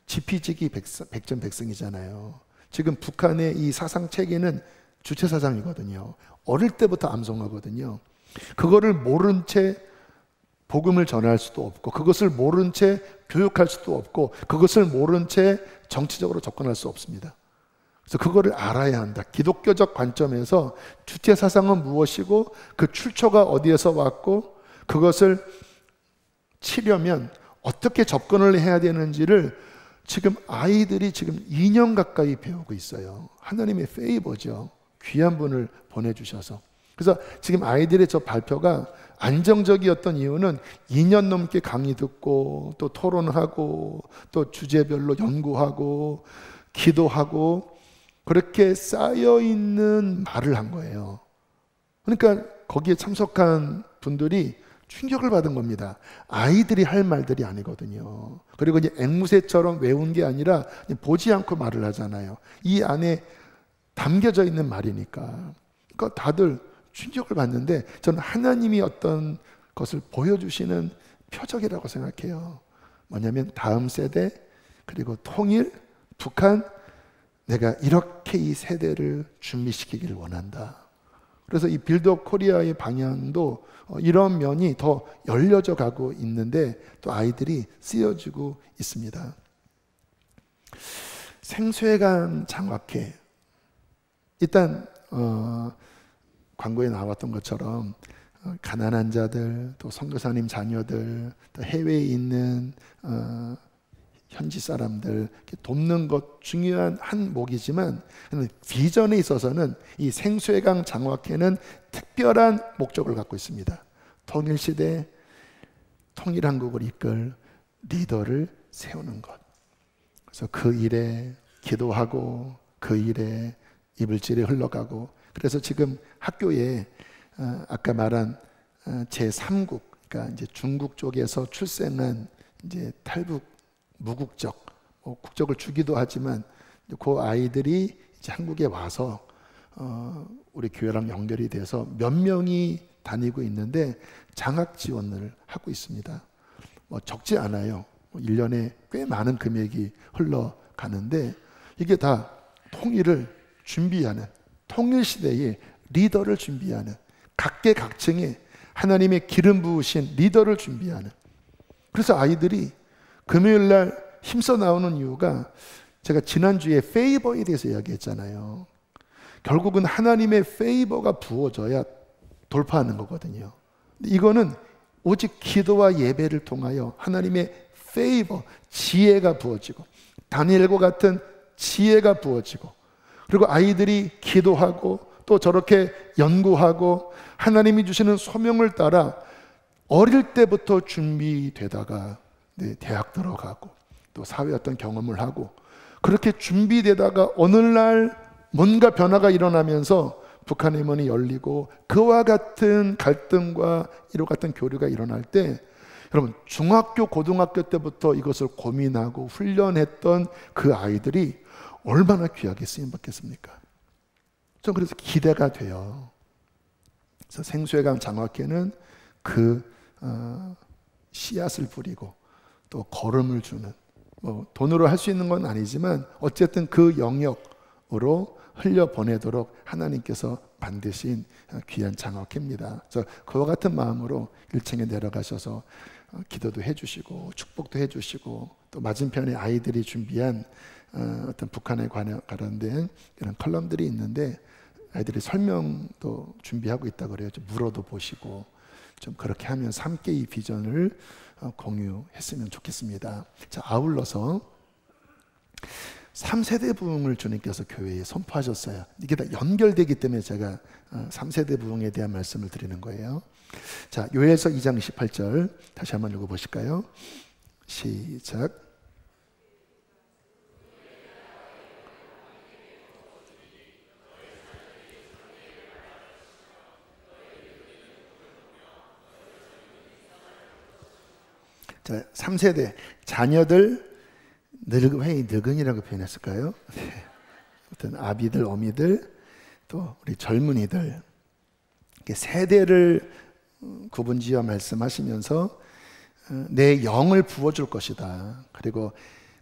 지피지기 백전백승이잖아요. 지금 북한의 이 사상 체계는 주체 사상이거든요. 어릴 때부터 암송하거든요. 그거를 모른 채 복음을 전할 수도 없고, 그것을 모른 채 교육할 수도 없고, 그것을 모른 채 정치적으로 접근할 수 없습니다. 그래서 그거를 알아야 한다. 기독교적 관점에서 주체 사상은 무엇이고 그 출처가 어디에서 왔고 그것을 치려면 어떻게 접근을 해야 되는지를 지금 아이들이 지금 2년 가까이 배우고 있어요. 하나님의 페이버죠. 귀한 분을 보내주셔서. 그래서 지금 아이들의 저 발표가 안정적이었던 이유는 2년 넘게 강의 듣고 또 토론하고 또 주제별로 연구하고 기도하고 그렇게 쌓여있는 말을 한 거예요. 그러니까 거기에 참석한 분들이 충격을 받은 겁니다. 아이들이 할 말들이 아니거든요. 그리고 이제 앵무새처럼 외운 게 아니라 보지 않고 말을 하잖아요. 이 안에 담겨져 있는 말이니까. 그러니까 다들 충격을 받는데 저는 하나님이 어떤 것을 보여주시는 표적이라고 생각해요. 뭐냐면 다음 세대, 그리고 통일, 북한, 내가 이렇게 이 세대를 준비시키기를 원한다. 그래서 이 빌드업 코리아의 방향도 이런 면이 더 열려져 가고 있는데 또 아이들이 쓰여지고 있습니다. 생수해관 장학회, 일단 광고에 나왔던 것처럼 가난한 자들, 또 선교사님 자녀들, 또 해외에 있는 현지 사람들 돕는 것 중요한 한 목이지만 비전에 있어서는 이 생수해강 장학회는 특별한 목적을 갖고 있습니다. 통일시대, 통일한국을 이끌 리더를 세우는 것. 그래서 그 일에 기도하고 그 일에 이불질이 흘러가고, 그래서 지금 학교에 아까 말한 제3국, 그러니까 이제 중국 쪽에서 출생한 이제 탈북 무국적, 국적을 주기도 하지만 그 아이들이 이제 한국에 와서 우리 교회랑 연결이 돼서 몇 명이 다니고 있는데 장학 지원을 하고 있습니다. 적지 않아요. 1년에 꽤 많은 금액이 흘러가는데 이게 다 통일을 준비하는, 통일 시대의 리더를 준비하는, 각계각층에 하나님의 기름 부으신 리더를 준비하는. 그래서 아이들이 금요일 날 힘써 나오는 이유가 제가 지난주에 페이버에 대해서 이야기했잖아요. 결국은 하나님의 페이버가 부어져야 돌파하는 거거든요. 이거는 오직 기도와 예배를 통하여 하나님의 페이버, 지혜가 부어지고 다니엘과 같은 지혜가 부어지고 그리고 아이들이 기도하고 또 저렇게 연구하고 하나님이 주시는 소명을 따라 어릴 때부터 준비되다가 대학 들어가고 또 사회 어떤 경험을 하고 그렇게 준비되다가 어느 날 뭔가 변화가 일어나면서 북한의 문이 열리고 그와 같은 갈등과 이와 같은 교류가 일어날 때 여러분 중학교 고등학교 때부터 이것을 고민하고 훈련했던 그 아이들이 얼마나 귀하게 쓰임받겠습니까? 전 그래서 기대가 돼요. 그래서 생수해강 장학회는 그 씨앗을 뿌리고 또 걸음을 주는 돈으로 할 수 있는 건 아니지만 어쨌든 그 영역으로 흘려보내도록 하나님께서 만드신 귀한 장학회입니다. 그래서 그와 같은 마음으로 1층에 내려가셔서 기도도 해주시고 축복도 해주시고 또 맞은편에 아이들이 준비한 어떤 북한에 관련된 이런 컬럼들이 있는데 아이들이 설명도 준비하고 있다 그래요. 좀 물어도 보시고 좀 그렇게 하면서 함께 이 비전을 공유했으면 좋겠습니다. 자, 아울러서 3세대 부흥을 주님께서 교회에 선포하셨어요. 이게 다 연결되기 때문에 제가 3세대 부흥에 대한 말씀을 드리는 거예요. 자, 요엘서 2장 28절 다시 한번 읽어보실까요? 시작. 자, 3세대 자녀들 왜 늙은이라고 표현했을까요? 어떤 아비들, 어미들, 또 우리 젊은이들 세대를 구분지어 말씀하시면서 내 영을 부어줄 것이다. 그리고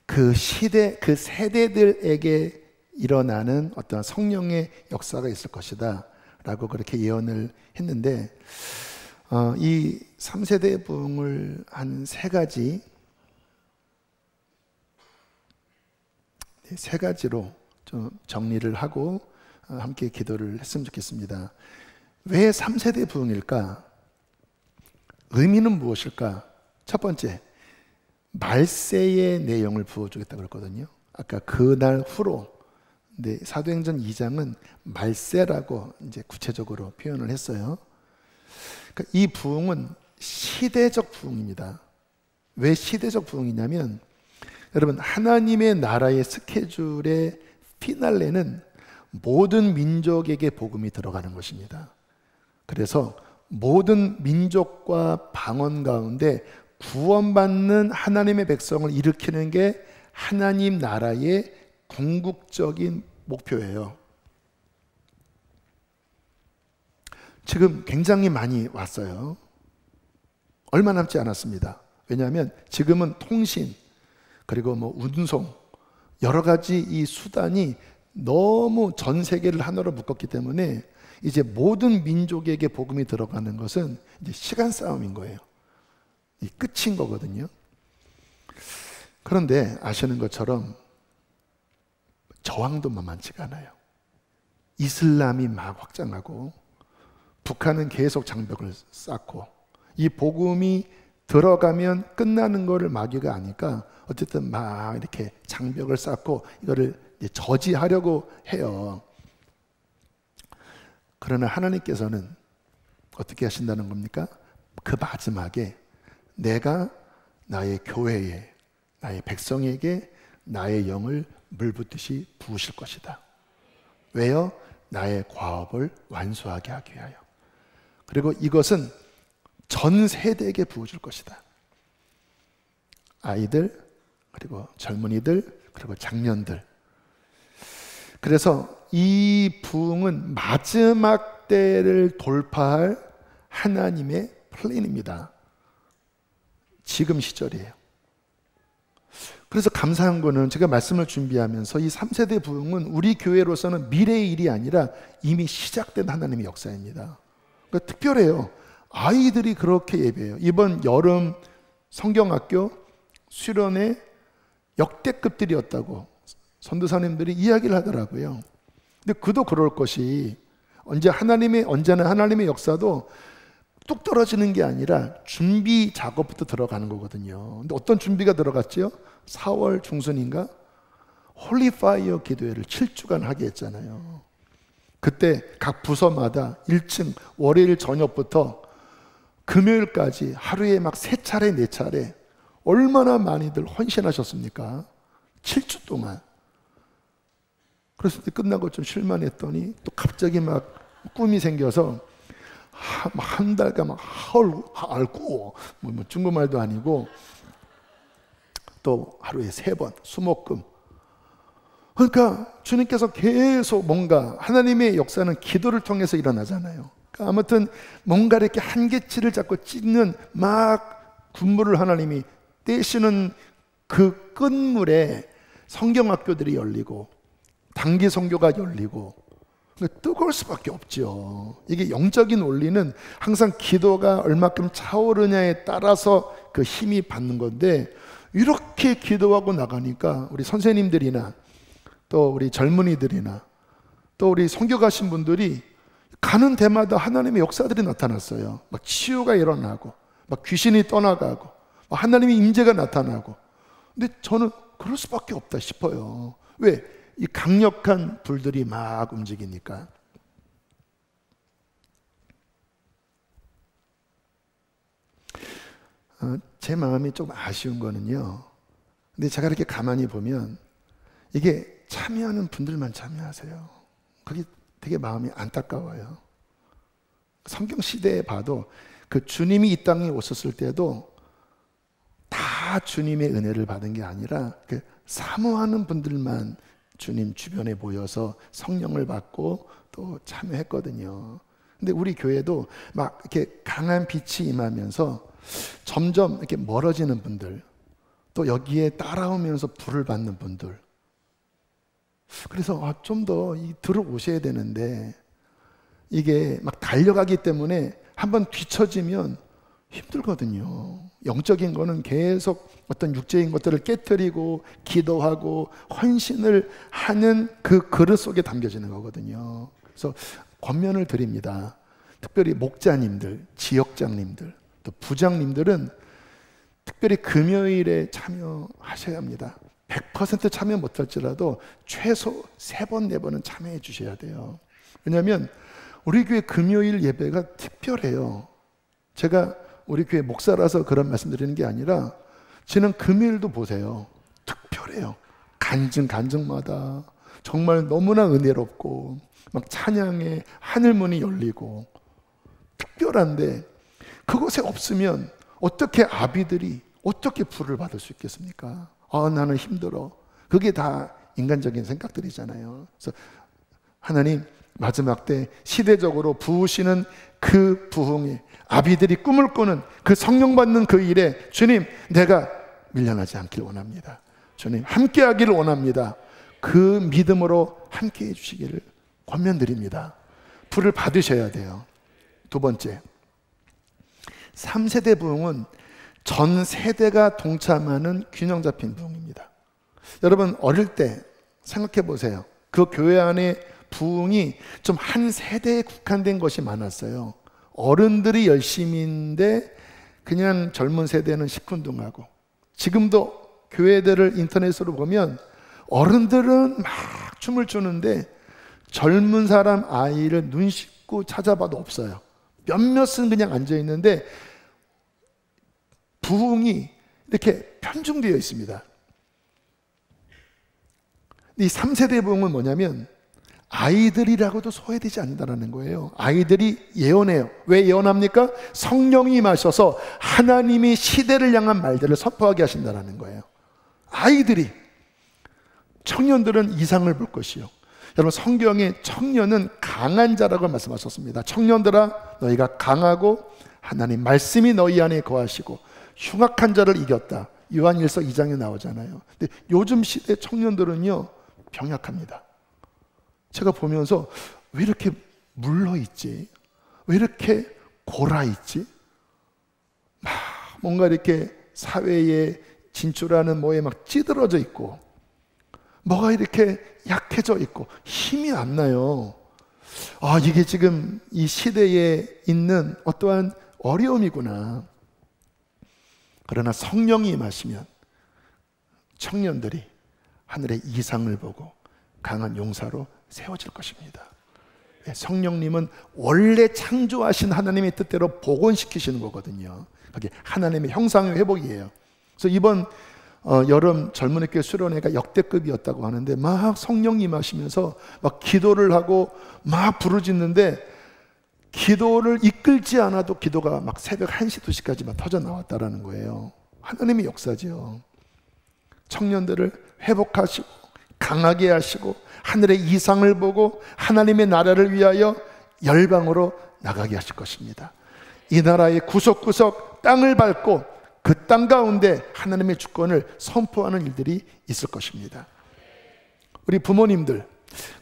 그 시대, 그 세대들에게 일어나는 어떤 성령의 역사가 있을 것이다 라고 그렇게 예언을 했는데 이 3세대 부흥을 한 세 가지로 좀 정리를 하고 함께 기도를 했으면 좋겠습니다. 왜 3세대 부흥일까? 의미는 무엇일까? 첫 번째, 말세의 내용을 부어주겠다고 그랬거든요. 아까 그날 후로 사도행전 2장은 말세라고 이제 구체적으로 표현을 했어요. 그러니까 이 부흥은 시대적 부흥입니다. 왜 시대적 부흥이냐면 여러분 하나님의 나라의 스케줄의 피날레는 모든 민족에게 복음이 들어가는 것입니다. 그래서 모든 민족과 방언 가운데 구원받는 하나님의 백성을 일으키는 게 하나님 나라의 궁극적인 목표예요. 지금 굉장히 많이 왔어요. 얼마 남지 않았습니다. 왜냐하면 지금은 통신 그리고 운송 여러 가지 이 수단이 너무 전 세계를 하나로 묶었기 때문에 이제 모든 민족에게 복음이 들어가는 것은 이제 시간 싸움인 거예요. 이 끝인 거거든요. 그런데 아시는 것처럼 저항도 만만치가 않아요. 이슬람이 막 확장하고 북한은 계속 장벽을 쌓고 이 복음이 들어가면 끝나는 거를 마귀가 아니까 어쨌든 막 이렇게 장벽을 쌓고 이거를 저지하려고 해요. 그러나 하나님께서는 어떻게 하신다는 겁니까? 그 마지막에 내가 나의 교회에, 나의 백성에게 나의 영을 물붓듯이 부으실 것이다. 왜요? 나의 과업을 완수하게 하기 위하여. 그리고 이것은 전 세대에게 부어줄 것이다. 아이들, 그리고 젊은이들, 그리고 장년들. 그래서 이 부흥은 마지막 때를 돌파할 하나님의 플랜입니다. 지금 시절이에요. 그래서 감사한 거는 제가 말씀을 준비하면서 이 3세대 부흥은 우리 교회로서는 미래의 일이 아니라 이미 시작된 하나님의 역사입니다. 그러니까 특별해요. 아이들이 그렇게 예배해요. 이번 여름 성경학교 수련회 역대급들이었다고 선교사님들이 이야기를 하더라고요. 근데 그도 그럴 것이 언제나 하나님의 역사도 뚝 떨어지는 게 아니라 준비 작업부터 들어가는 거거든요. 근데 어떤 준비가 들어갔죠? 4월 중순인가 홀리파이어 기도회를 7주간 하게 했잖아요. 그때 각 부서마다 1층 월요일 저녁부터 금요일까지 하루에 막 3차례 4차례 얼마나 많이들 헌신하셨습니까? 7주 동안. 그래서 끝나고 좀 쉴만했더니 또 갑자기 막 꿈이 생겨서 한 달간 막 핥고 뭐 중국말도 아니고 또 하루에 3번 수목금. 그러니까 주님께서 계속 뭔가 하나님의 역사는 기도를 통해서 일어나잖아요. 그러니까 아무튼 뭔가 이렇게 한계치를 잡고 찍는 막 군무를 하나님이 떼시는 그 끝물에 성경학교들이 열리고 단기 선교가 열리고 뜨거울 수밖에 없죠. 이게 영적인 원리는 항상 기도가 얼마큼 차오르냐에 따라서 그 힘이 받는 건데 이렇게 기도하고 나가니까 우리 선생님들이나 또 우리 젊은이들이나 또 우리 선교 가신 분들이 가는 데마다 하나님의 역사들이 나타났어요. 막 치유가 일어나고 막 귀신이 떠나가고 막 하나님의 임재가 나타나고. 근데 저는 그럴 수밖에 없다 싶어요. 왜? 이 강력한 불들이 막 움직이니까. 제 마음이 좀 아쉬운 거는요. 근데 제가 이렇게 가만히 보면 이게 참여하는 분들만 참여하세요. 그게 되게 마음이 안타까워요. 성경 시대에 봐도 그 주님이 이 땅에 오셨을 때도 다 주님의 은혜를 받은 게 아니라 그 사모하는 분들만 주님 주변에 모여서 성령을 받고 또 참여했거든요. 근데 우리 교회도 막 이렇게 강한 빛이 임하면서 점점 이렇게 멀어지는 분들, 또 여기에 따라오면서 불을 받는 분들. 그래서 좀 더 들어오셔야 되는데 이게 막 달려가기 때문에 한번 뒤처지면 힘들거든요. 영적인 거는 계속 어떤 육체인 것들을 깨트리고 기도하고 헌신을 하는 그 그릇 속에 담겨지는 거거든요. 그래서 권면을 드립니다. 특별히 목자님들, 지역장님들, 또 부장님들은 특별히 금요일에 참여하셔야 합니다. 100% 참여 못할지라도 최소 3번, 4번은 참여해 주셔야 돼요. 왜냐하면 우리 교회 금요일 예배가 특별해요. 제가 우리 교회 목사라서 그런 말씀 드리는 게 아니라 지난 금요일도 보세요. 특별해요. 간증마다 정말 너무나 은혜롭고 막 찬양의 하늘문이 열리고 특별한데 그것에 없으면 어떻게 아비들이 어떻게 불을 받을 수 있겠습니까? 나는 힘들어. 그게 다 인간적인 생각들이잖아요. 그래서 하나님 마지막 때 시대적으로 부으시는 그 부흥에 아비들이 꿈을 꾸는 그 성령 받는 그 일에 주님 내가 밀려나지 않길 원합니다. 주님 함께 하기를 원합니다. 그 믿음으로 함께 해주시기를 권면드립니다. 불을 받으셔야 돼요. 두 번째, 3세대 부흥은 전 세대가 동참하는 균형 잡힌 부흥입니다. 여러분 어릴 때 생각해 보세요. 그 교회 안에 부흥이 좀 한 세대에 국한된 것이 많았어요. 어른들이 열심인데 그냥 젊은 세대는 시큰둥하고. 지금도 교회들을 인터넷으로 보면 어른들은 막 춤을 추는데 젊은 사람 아이를 눈 씻고 찾아봐도 없어요. 몇몇은 그냥 앉아있는데 부흥이 이렇게 편중되어 있습니다. 이 3세대 부흥은 뭐냐면 아이들이라고도 소외되지 않는다는 거예요. 아이들이 예언해요. 왜 예언합니까? 성령이 임하셔서 하나님이 시대를 향한 말들을 선포하게 하신다는 거예요. 아이들이. 청년들은 이상을 볼 것이요. 여러분, 성경에 청년은 강한 자라고 말씀하셨습니다. 청년들아, 너희가 강하고 하나님 말씀이 너희 안에 거하시고 흉악한 자를 이겼다. 요한일서 2장에 나오잖아요. 근데 요즘 시대 청년들은요, 병약합니다. 제가 보면서 왜 이렇게 물러있지? 왜 이렇게 골아있지? 뭔가 이렇게 사회에 진출하는 뭐에 막 찌들어져 있고, 뭐가 이렇게 약해져 있고 힘이 안 나요. 이게 지금 이 시대에 있는 어떠한 어려움이구나. 그러나 성령이 임하시면 청년들이 하늘의 이상을 보고 강한 용사로 세워질 것입니다. 성령님은 원래 창조하신 하나님의 뜻대로 복원시키시는 거거든요. 그게 하나님의 형상의 회복이에요. 그래서 이번 여름 젊은이교회 수련회가 역대급이었다고 하는데, 막 성령님 임하시면서 막 기도를 하고 막 부르짖는데, 기도를 이끌지 않아도 기도가 막 새벽 1시, 2시까지만 터져 나왔다라는 거예요. 하나님의 역사죠. 청년들을 회복하시고 강하게 하시고 하늘의 이상을 보고 하나님의 나라를 위하여 열방으로 나가게 하실 것입니다. 이 나라의 구석구석 땅을 밟고 그 땅 가운데 하나님의 주권을 선포하는 일들이 있을 것입니다. 우리 부모님들,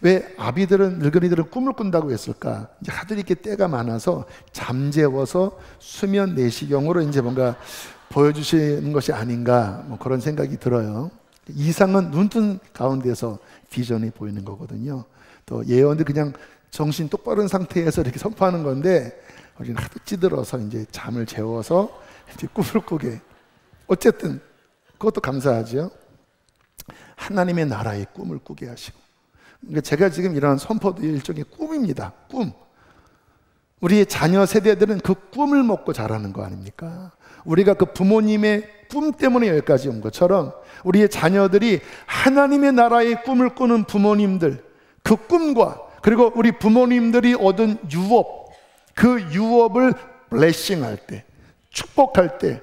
왜 아비들은, 늙은이들은 꿈을 꾼다고 했을까? 이제 하도 이렇게 때가 많아서 잠재워서 수면 내시경으로 이제 뭔가 보여주시는 것이 아닌가, 뭐 그런 생각이 들어요. 이상은 눈뜬 가운데서 비전이 보이는 거거든요. 또 예언도 그냥 정신 똑바른 상태에서 이렇게 선포하는 건데, 우리는 하도 찌들어서 이제 잠을 재워서 이제 꿈을 꾸게. 어쨌든 그것도 감사하죠. 하나님의 나라의 꿈을 꾸게 하시고. 그러니까 제가 지금 이런 선포도 일종의 꿈입니다. 꿈. 우리의 자녀 세대들은 그 꿈을 먹고 자라는 거 아닙니까? 우리가 그 부모님의 꿈 때문에 여기까지 온 것처럼 우리의 자녀들이 하나님의 나라의 꿈을 꾸는 부모님들, 그 꿈과 그리고 우리 부모님들이 얻은 유업, 그 유업을 블레싱할 때, 축복할 때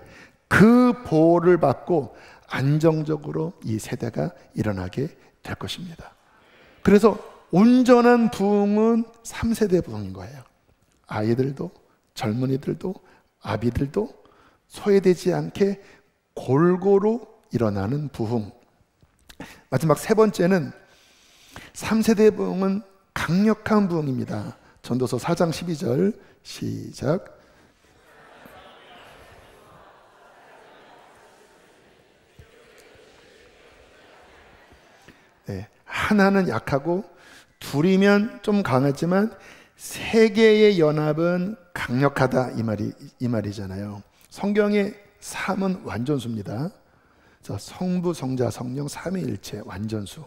그 보호를 받고 안정적으로 이 세대가 일어나게 될 것입니다. 그래서 온전한 부흥은 3세대 부흥인 거예요. 아이들도 젊은이들도 아비들도 소외되지 않게 골고루 일어나는 부흥. 마지막 세 번째는 3세대 부흥은 강력한 부흥입니다. 전도서 4장 12절 시작. 네, 하나는 약하고 둘이면 좀 강하지만 세 개의 연합은 강력하다, 이 말이잖아요. 성경의 3은 완전수입니다. 성부, 성자, 성령 삼위일체 완전수.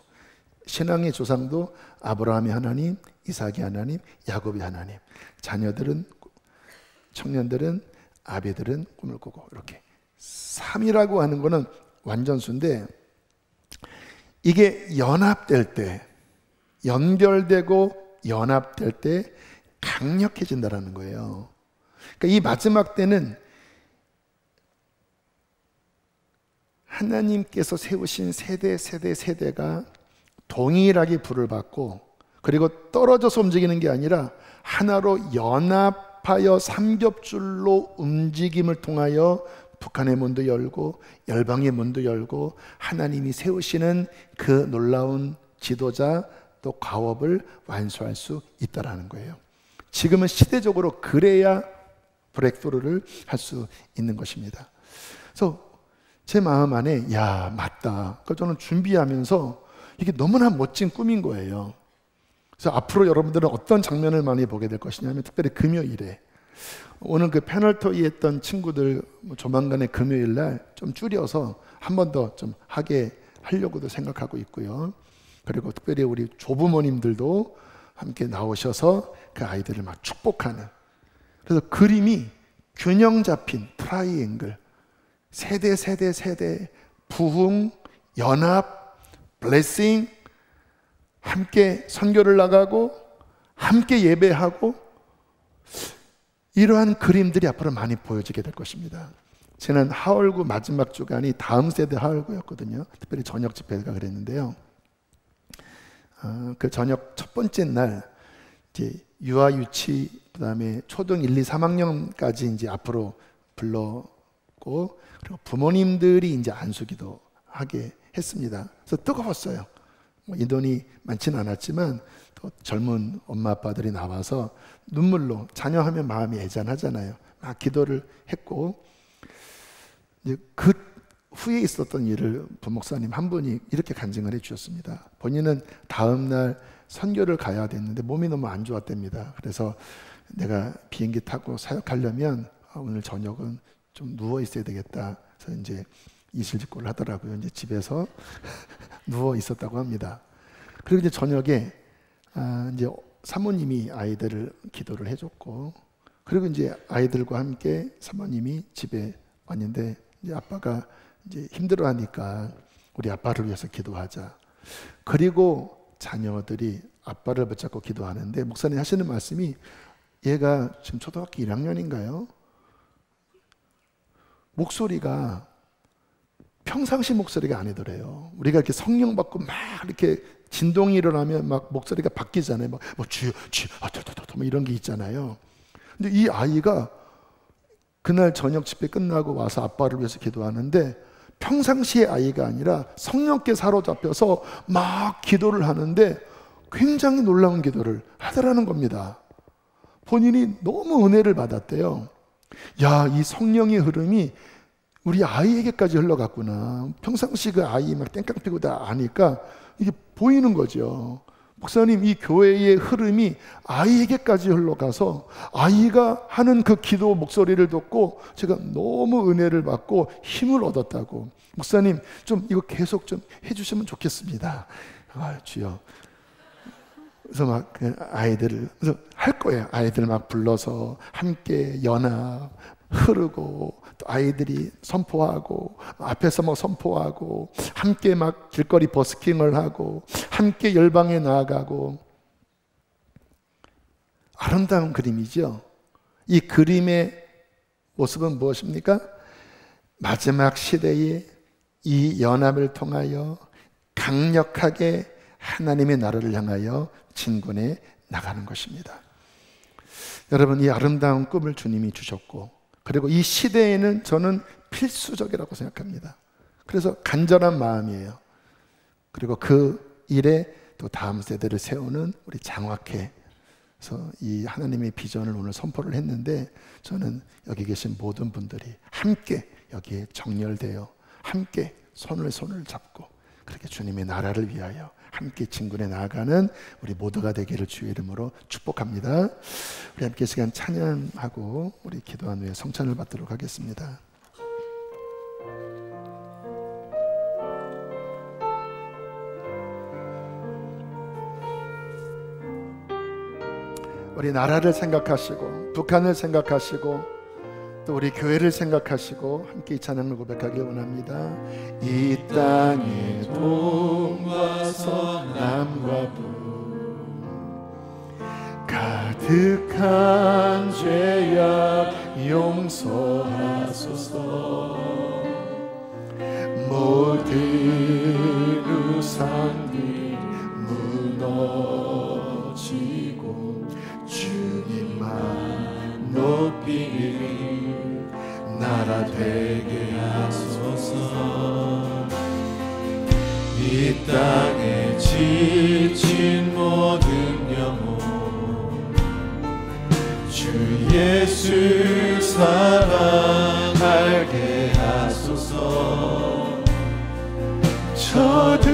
신앙의 조상도 아브라함의 하나님, 이삭의 하나님, 야곱의 하나님. 자녀들은, 청년들은, 아비들은 꿈을 꾸고, 이렇게 3이라고 하는 거는 완전수인데, 이게 연합될 때, 연결되고 연합될 때 강력해진다는 거예요. 그러니까 이 마지막 때는 하나님께서 세우신 세대가 동일하게 불을 받고, 그리고 떨어져서 움직이는 게 아니라 하나로 연합하여 삼겹줄로 움직임을 통하여 북한의 문도 열고 열방의 문도 열고 하나님이 세우시는 그 놀라운 지도자 또 과업을 완수할 수 있다라는 거예요. 지금은 시대적으로 그래야 브레이크스루를 할 수 있는 것입니다. 그래서 제 마음 안에 야, 맞다. 그래서 저는 준비하면서 이게 너무나 멋진 꿈인 거예요. 그래서 앞으로 여러분들은 어떤 장면을 많이 보게 될 것이냐면, 특별히 금요일에 오늘 그 패널토이 했던 친구들 조만간에 금요일 날 좀 줄여서 한 번 더 좀 하게 하려고도 생각하고 있고요. 그리고 특별히 우리 조부모님들도 함께 나오셔서 그 아이들을 막 축복하는, 그래서 그림이 균형 잡힌 트라이앵글, 세대 부흥, 연합, 블레싱, 함께 선교를 나가고 함께 예배하고 이러한 그림들이 앞으로 많이 보여지게 될 것입니다. 지난 하얼구 마지막 주간이 다음 세대 하얼구였거든요. 특별히 저녁 집회가 그랬는데요. 그 저녁 첫 번째 날 이제 유아 유치 그다음에 초등 1, 2, 3학년까지 이제 앞으로 불렀고 그리고 부모님들이 이제 안수기도 하게 했습니다. 그래서 뜨거웠어요. 인원이 많지는 않았지만 또 젊은 엄마 아빠들이 나와서 눈물로 자녀하면 마음이 애잔하잖아요. 막 기도를 했고 이제 그 후에 있었던 일을 부목사님 한 분이 이렇게 간증을 해주셨습니다. 본인은 다음 날 선교를 가야 됐는데 몸이 너무 안 좋았답니다. 그래서 내가 비행기 타고 사역하려면 오늘 저녁은 좀 누워 있어야 되겠다. 그래서 이제 이실직고를 하더라고요. 이제 집에서 누워 있었다고 합니다. 그리고 이제 저녁에 이제 사모님이 아이들을 기도를 해줬고, 그리고 이제 아이들과 함께 사모님이 집에 왔는데 이제 아빠가 이제 힘들어하니까 우리 아빠를 위해서 기도하자. 그리고 자녀들이 아빠를 붙잡고 기도하는데 목사님 하시는 말씀이 얘가 지금 초등학교 1학년인가요? 목소리가 평상시 목소리가 아니더래요. 우리가 이렇게 성령 받고 막 이렇게 진동이 일어나면 막 목소리가 바뀌잖아요. 막 주여 주여 뭐 이런 게 있잖아요. 근데 이 아이가 그날 저녁 집회 끝나고 와서 아빠를 위해서 기도하는데 평상시의 아이가 아니라 성령께 사로잡혀서 막 기도를 하는데 굉장히 놀라운 기도를 하더라는 겁니다. 본인이 너무 은혜를 받았대요. 야, 이 성령의 흐름이 우리 아이에게까지 흘러갔구나. 평상시 그 아이 막 땡깡 피고 다 아니까 이게 보이는 거죠. 목사님, 이 교회의 흐름이 아이에게까지 흘러가서 아이가 하는 그 기도 목소리를 듣고 제가 너무 은혜를 받고 힘을 얻었다고. 목사님, 좀 이거 계속 좀 해주시면 좋겠습니다. 아, 주여. 그래서 막 아이들을 그래서 할 거예요. 아이들 막 불러서 함께 연합 흐르고 또 아이들이 선포하고 앞에서 막 선포하고 함께 막 길거리 버스킹을 하고 함께 열방에 나아가고 아름다운 그림이죠. 이 그림의 모습은 무엇입니까? 마지막 시대에 이 연합을 통하여 강력하게 하나님의 나라를 향하여 진군해 나가는 것입니다. 여러분, 이 아름다운 꿈을 주님이 주셨고 그리고 이 시대에는 저는 필수적이라고 생각합니다. 그래서 간절한 마음이에요. 그리고 그 일에 또 다음 세대를 세우는 우리 장학회에서 이 하나님의 비전을 오늘 선포를 했는데 저는 여기 계신 모든 분들이 함께 여기에 정렬되어 함께 손을 잡고 그렇게 주님의 나라를 위하여 함께 진군해 나아가는 우리 모두가 되기를 주의 이름으로 축복합니다. 우리 함께 시간 찬양하고 우리 기도한 후에 성찬을 받도록 하겠습니다. 우리 나라를 생각하시고 북한을 생각하시고 또 우리 교회를 생각하시고 함께 이 찬양을 고백하길 원합니다. 이 땅의 동과 서남과 북 가득한 죄악 용서하소서. 모든 우상들이 무너지고 주님만 높이 나라 되게 하소서. 이 땅에 지친 모든 영혼 주 예수 사랑하게 하소서. 저들의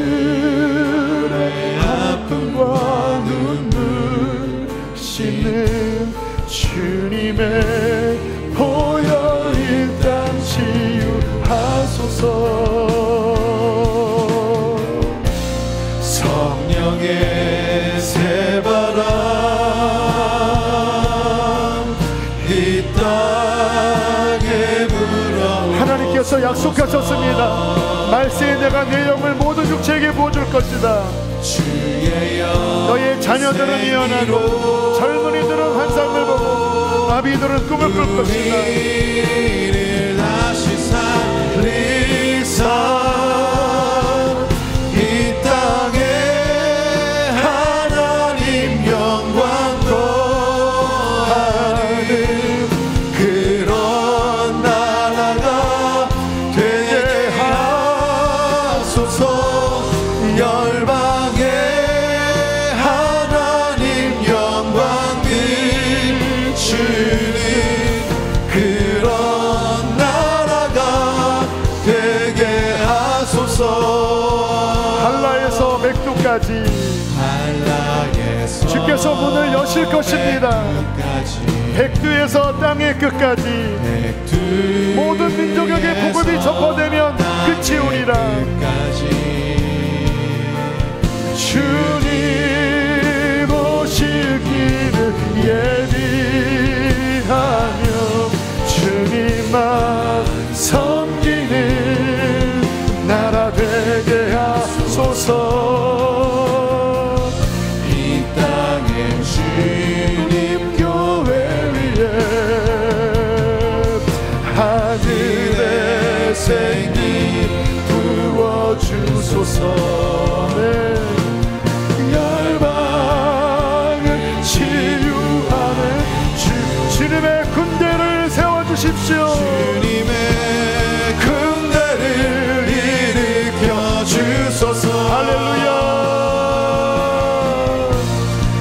아픔과 눈물 씻는 주님의 보혈 일단 치유하소서. 성령의 새바람 이 땅에 불어 하나님께서 약속하셨습니다. 말세에 내가 내 영을 모든 육체에게 부어줄 것이다. 너의 자녀들은 예언하고 젊은이들은 환상을 보고 아비들은 꿈을 꿀 것이다. 다시 살리사 이 땅에 하나님 영광 거하는 그런 나라가 되게 하소서. 열방에 하나님 영광 비추는 그런 나라가 되게 하소서. 한라에서 맥두까지 주께서 문을 여실 것입니다. 백두에서 땅의 끝까지 모든 민족에게 복음이 전파되면 끝이 오리라. 주님 오실 길을 예비하며 주님만 섬기는 나라 되게 하소서. 이 땅에 주님 교회 위에 하늘의 생기 부어주소서. 열방을 치유하는 주님의 군대를 세워주십시오. 주님의 군대를 일으켜 주소서. 할렐루야.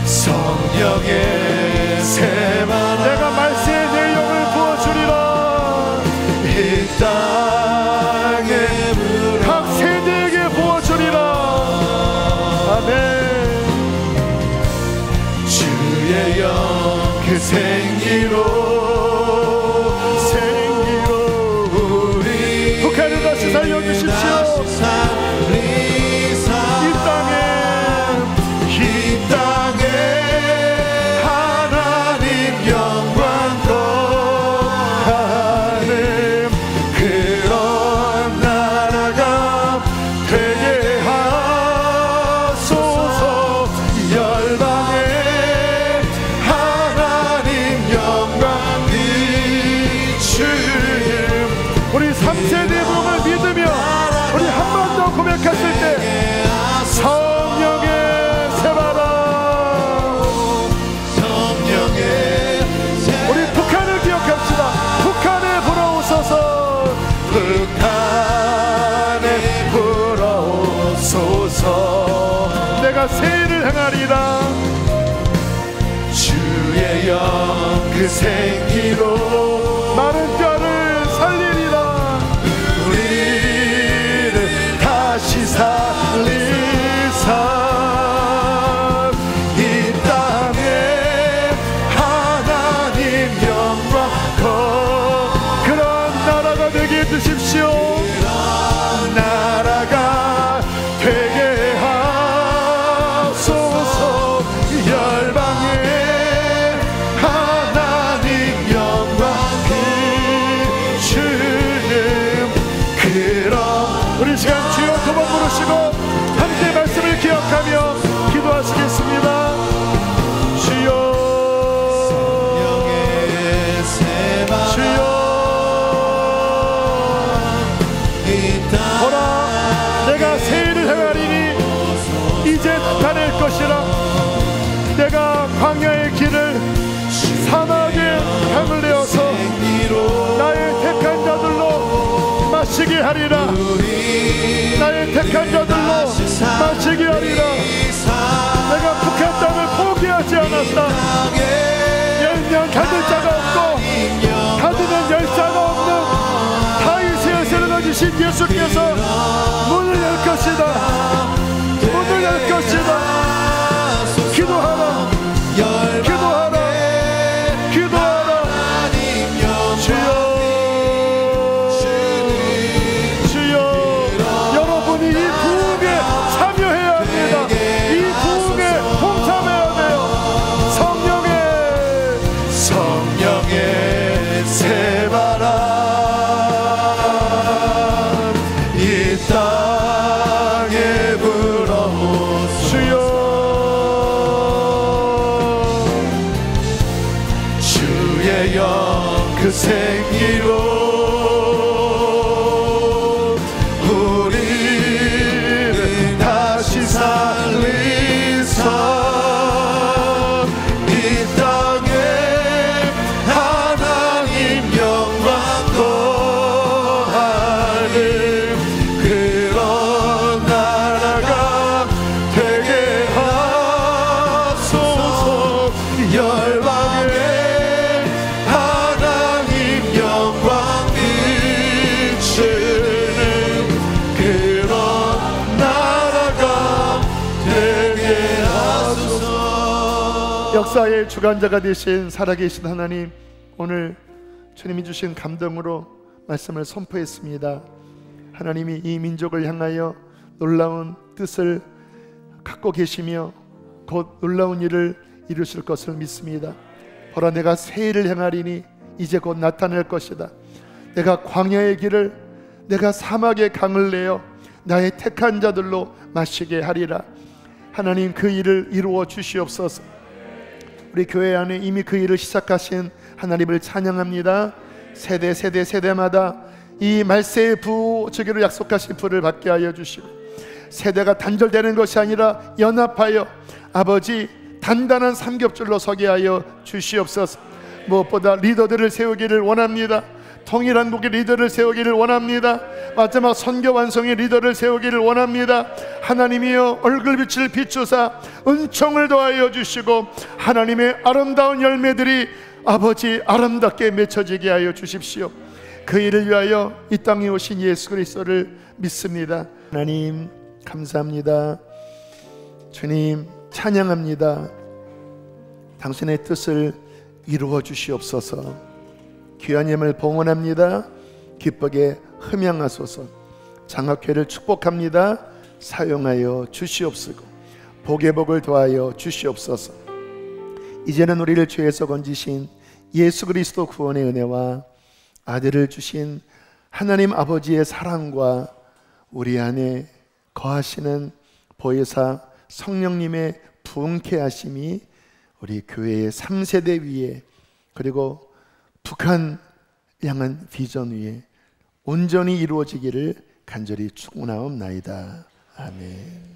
성령의 세만 내가 말세에 내 영을 부어주리라. 이 땅에 각 세대에게 부어주리라. 아멘. 주의 영 그 생기로 우리 북한을 다시 살려주십시오. 이 땅에 하나님 영광 거하는 그런 나라가 되게 하소서. 열방에 하나님 영광 비추는 우리 3세대 복음을 믿으며 우리 한 번 더 고백했을 때 성령의 세바라. 우리 북한을 기억합시다. 북한에 불어오소서. 북한에 불어오소서. 내가 세일을 행하리라. 주의 영 그 생기로 마른 뼈를 살리리라. 우리를 다시 살리사 이 땅에 하나님 영광 그런 나라가 되게 해주십시오. 나라가 되게 하소서. 열방에 하나님 영광 비추는 그런 우리 시간 주여 두 번 부르시고 함께 말씀을 기억하며 기도하시겠습니다. 주여 주여 보라 내가 세일을 행하리니 이제 나타낼 것이라. 내가 광야의 길을 사막의 강을 내어서 나의 택한 자들로 마시게 하리라. 나의 택한 자들로 마시게 하리라. 내가 북한 땅을 포기하지 않았다. 열면 가질 자가 없고 가두면 열 자가 없는 다윗의 세를 가지신 예수께서 문을 열 것이다. 문을 열 것이다. 기도하라. 기도하라. 기도하라. 주여 주여 여러분이 이 부흥에 참여해야 합니다. 이 부흥에 동참해야 돼요. 성령의 세바람 이 땅 그 생기로 우리를 다시 살리사 이 땅에 하나님 영광 거하는 그런 나라가 되게 하소서. 열방에 하나님 영광 비추는 그런 나라가 되게 하소서. 역사의 주관자가 되신 살아계신 하나님, 오늘 주님이 주신 감동으로 말씀을 선포했습니다. 하나님이 이 민족을 향하여 놀라운 뜻을 갖고 계시며 곧 놀라운 일을 이루실 것을 믿습니다. 보라, 내가 새 일을 행하리니 이제 곧 나타날 것이다. 내가 광야의 길을, 내가 사막의 강을 내어 나의 택한 자들로 마시게 하리라. 하나님, 그 일을 이루어 주시옵소서. 우리 교회 안에 이미 그 일을 시작하신 하나님을 찬양합니다. 세대마다 이 말세의 부어주기로 약속하신 부를 받게 하여 주시고, 세대가 단절되는 것이 아니라 연합하여 아버지 단단한 삼겹줄로 서게 하여 주시옵소서. 무엇보다 리더들을 세우기를 원합니다. 통일한국의 리더를 세우기를 원합니다. 마지막 선교 완성의 리더를 세우기를 원합니다. 하나님이여, 얼굴빛을 비추사 은총을 더하여 주시고 하나님의 아름다운 열매들이 아버지 아름답게 맺혀지게 하여 주십시오. 그 일을 위하여 이 땅에 오신 예수 그리스도를 믿습니다. 하나님 감사합니다. 주님 찬양합니다. 당신의 뜻을 이루어 주시옵소서. 귀한 예물 봉헌합니다. 기쁘게 흠양하소서. 장학회를 축복합니다. 사용하여 주시옵소서. 복의 복을 더하여 주시옵소서. 이제는 우리를 죄에서 건지신 예수 그리스도 구원의 은혜와 아들을 주신 하나님 아버지의 사랑과 우리 안에 거하시는 보혜사 성령님의 부흥케 하심이 우리 교회의 3세대 위에, 그리고 북한 향한 비전 위에 온전히 이루어지기를 간절히 축원하옵나이다. 아멘.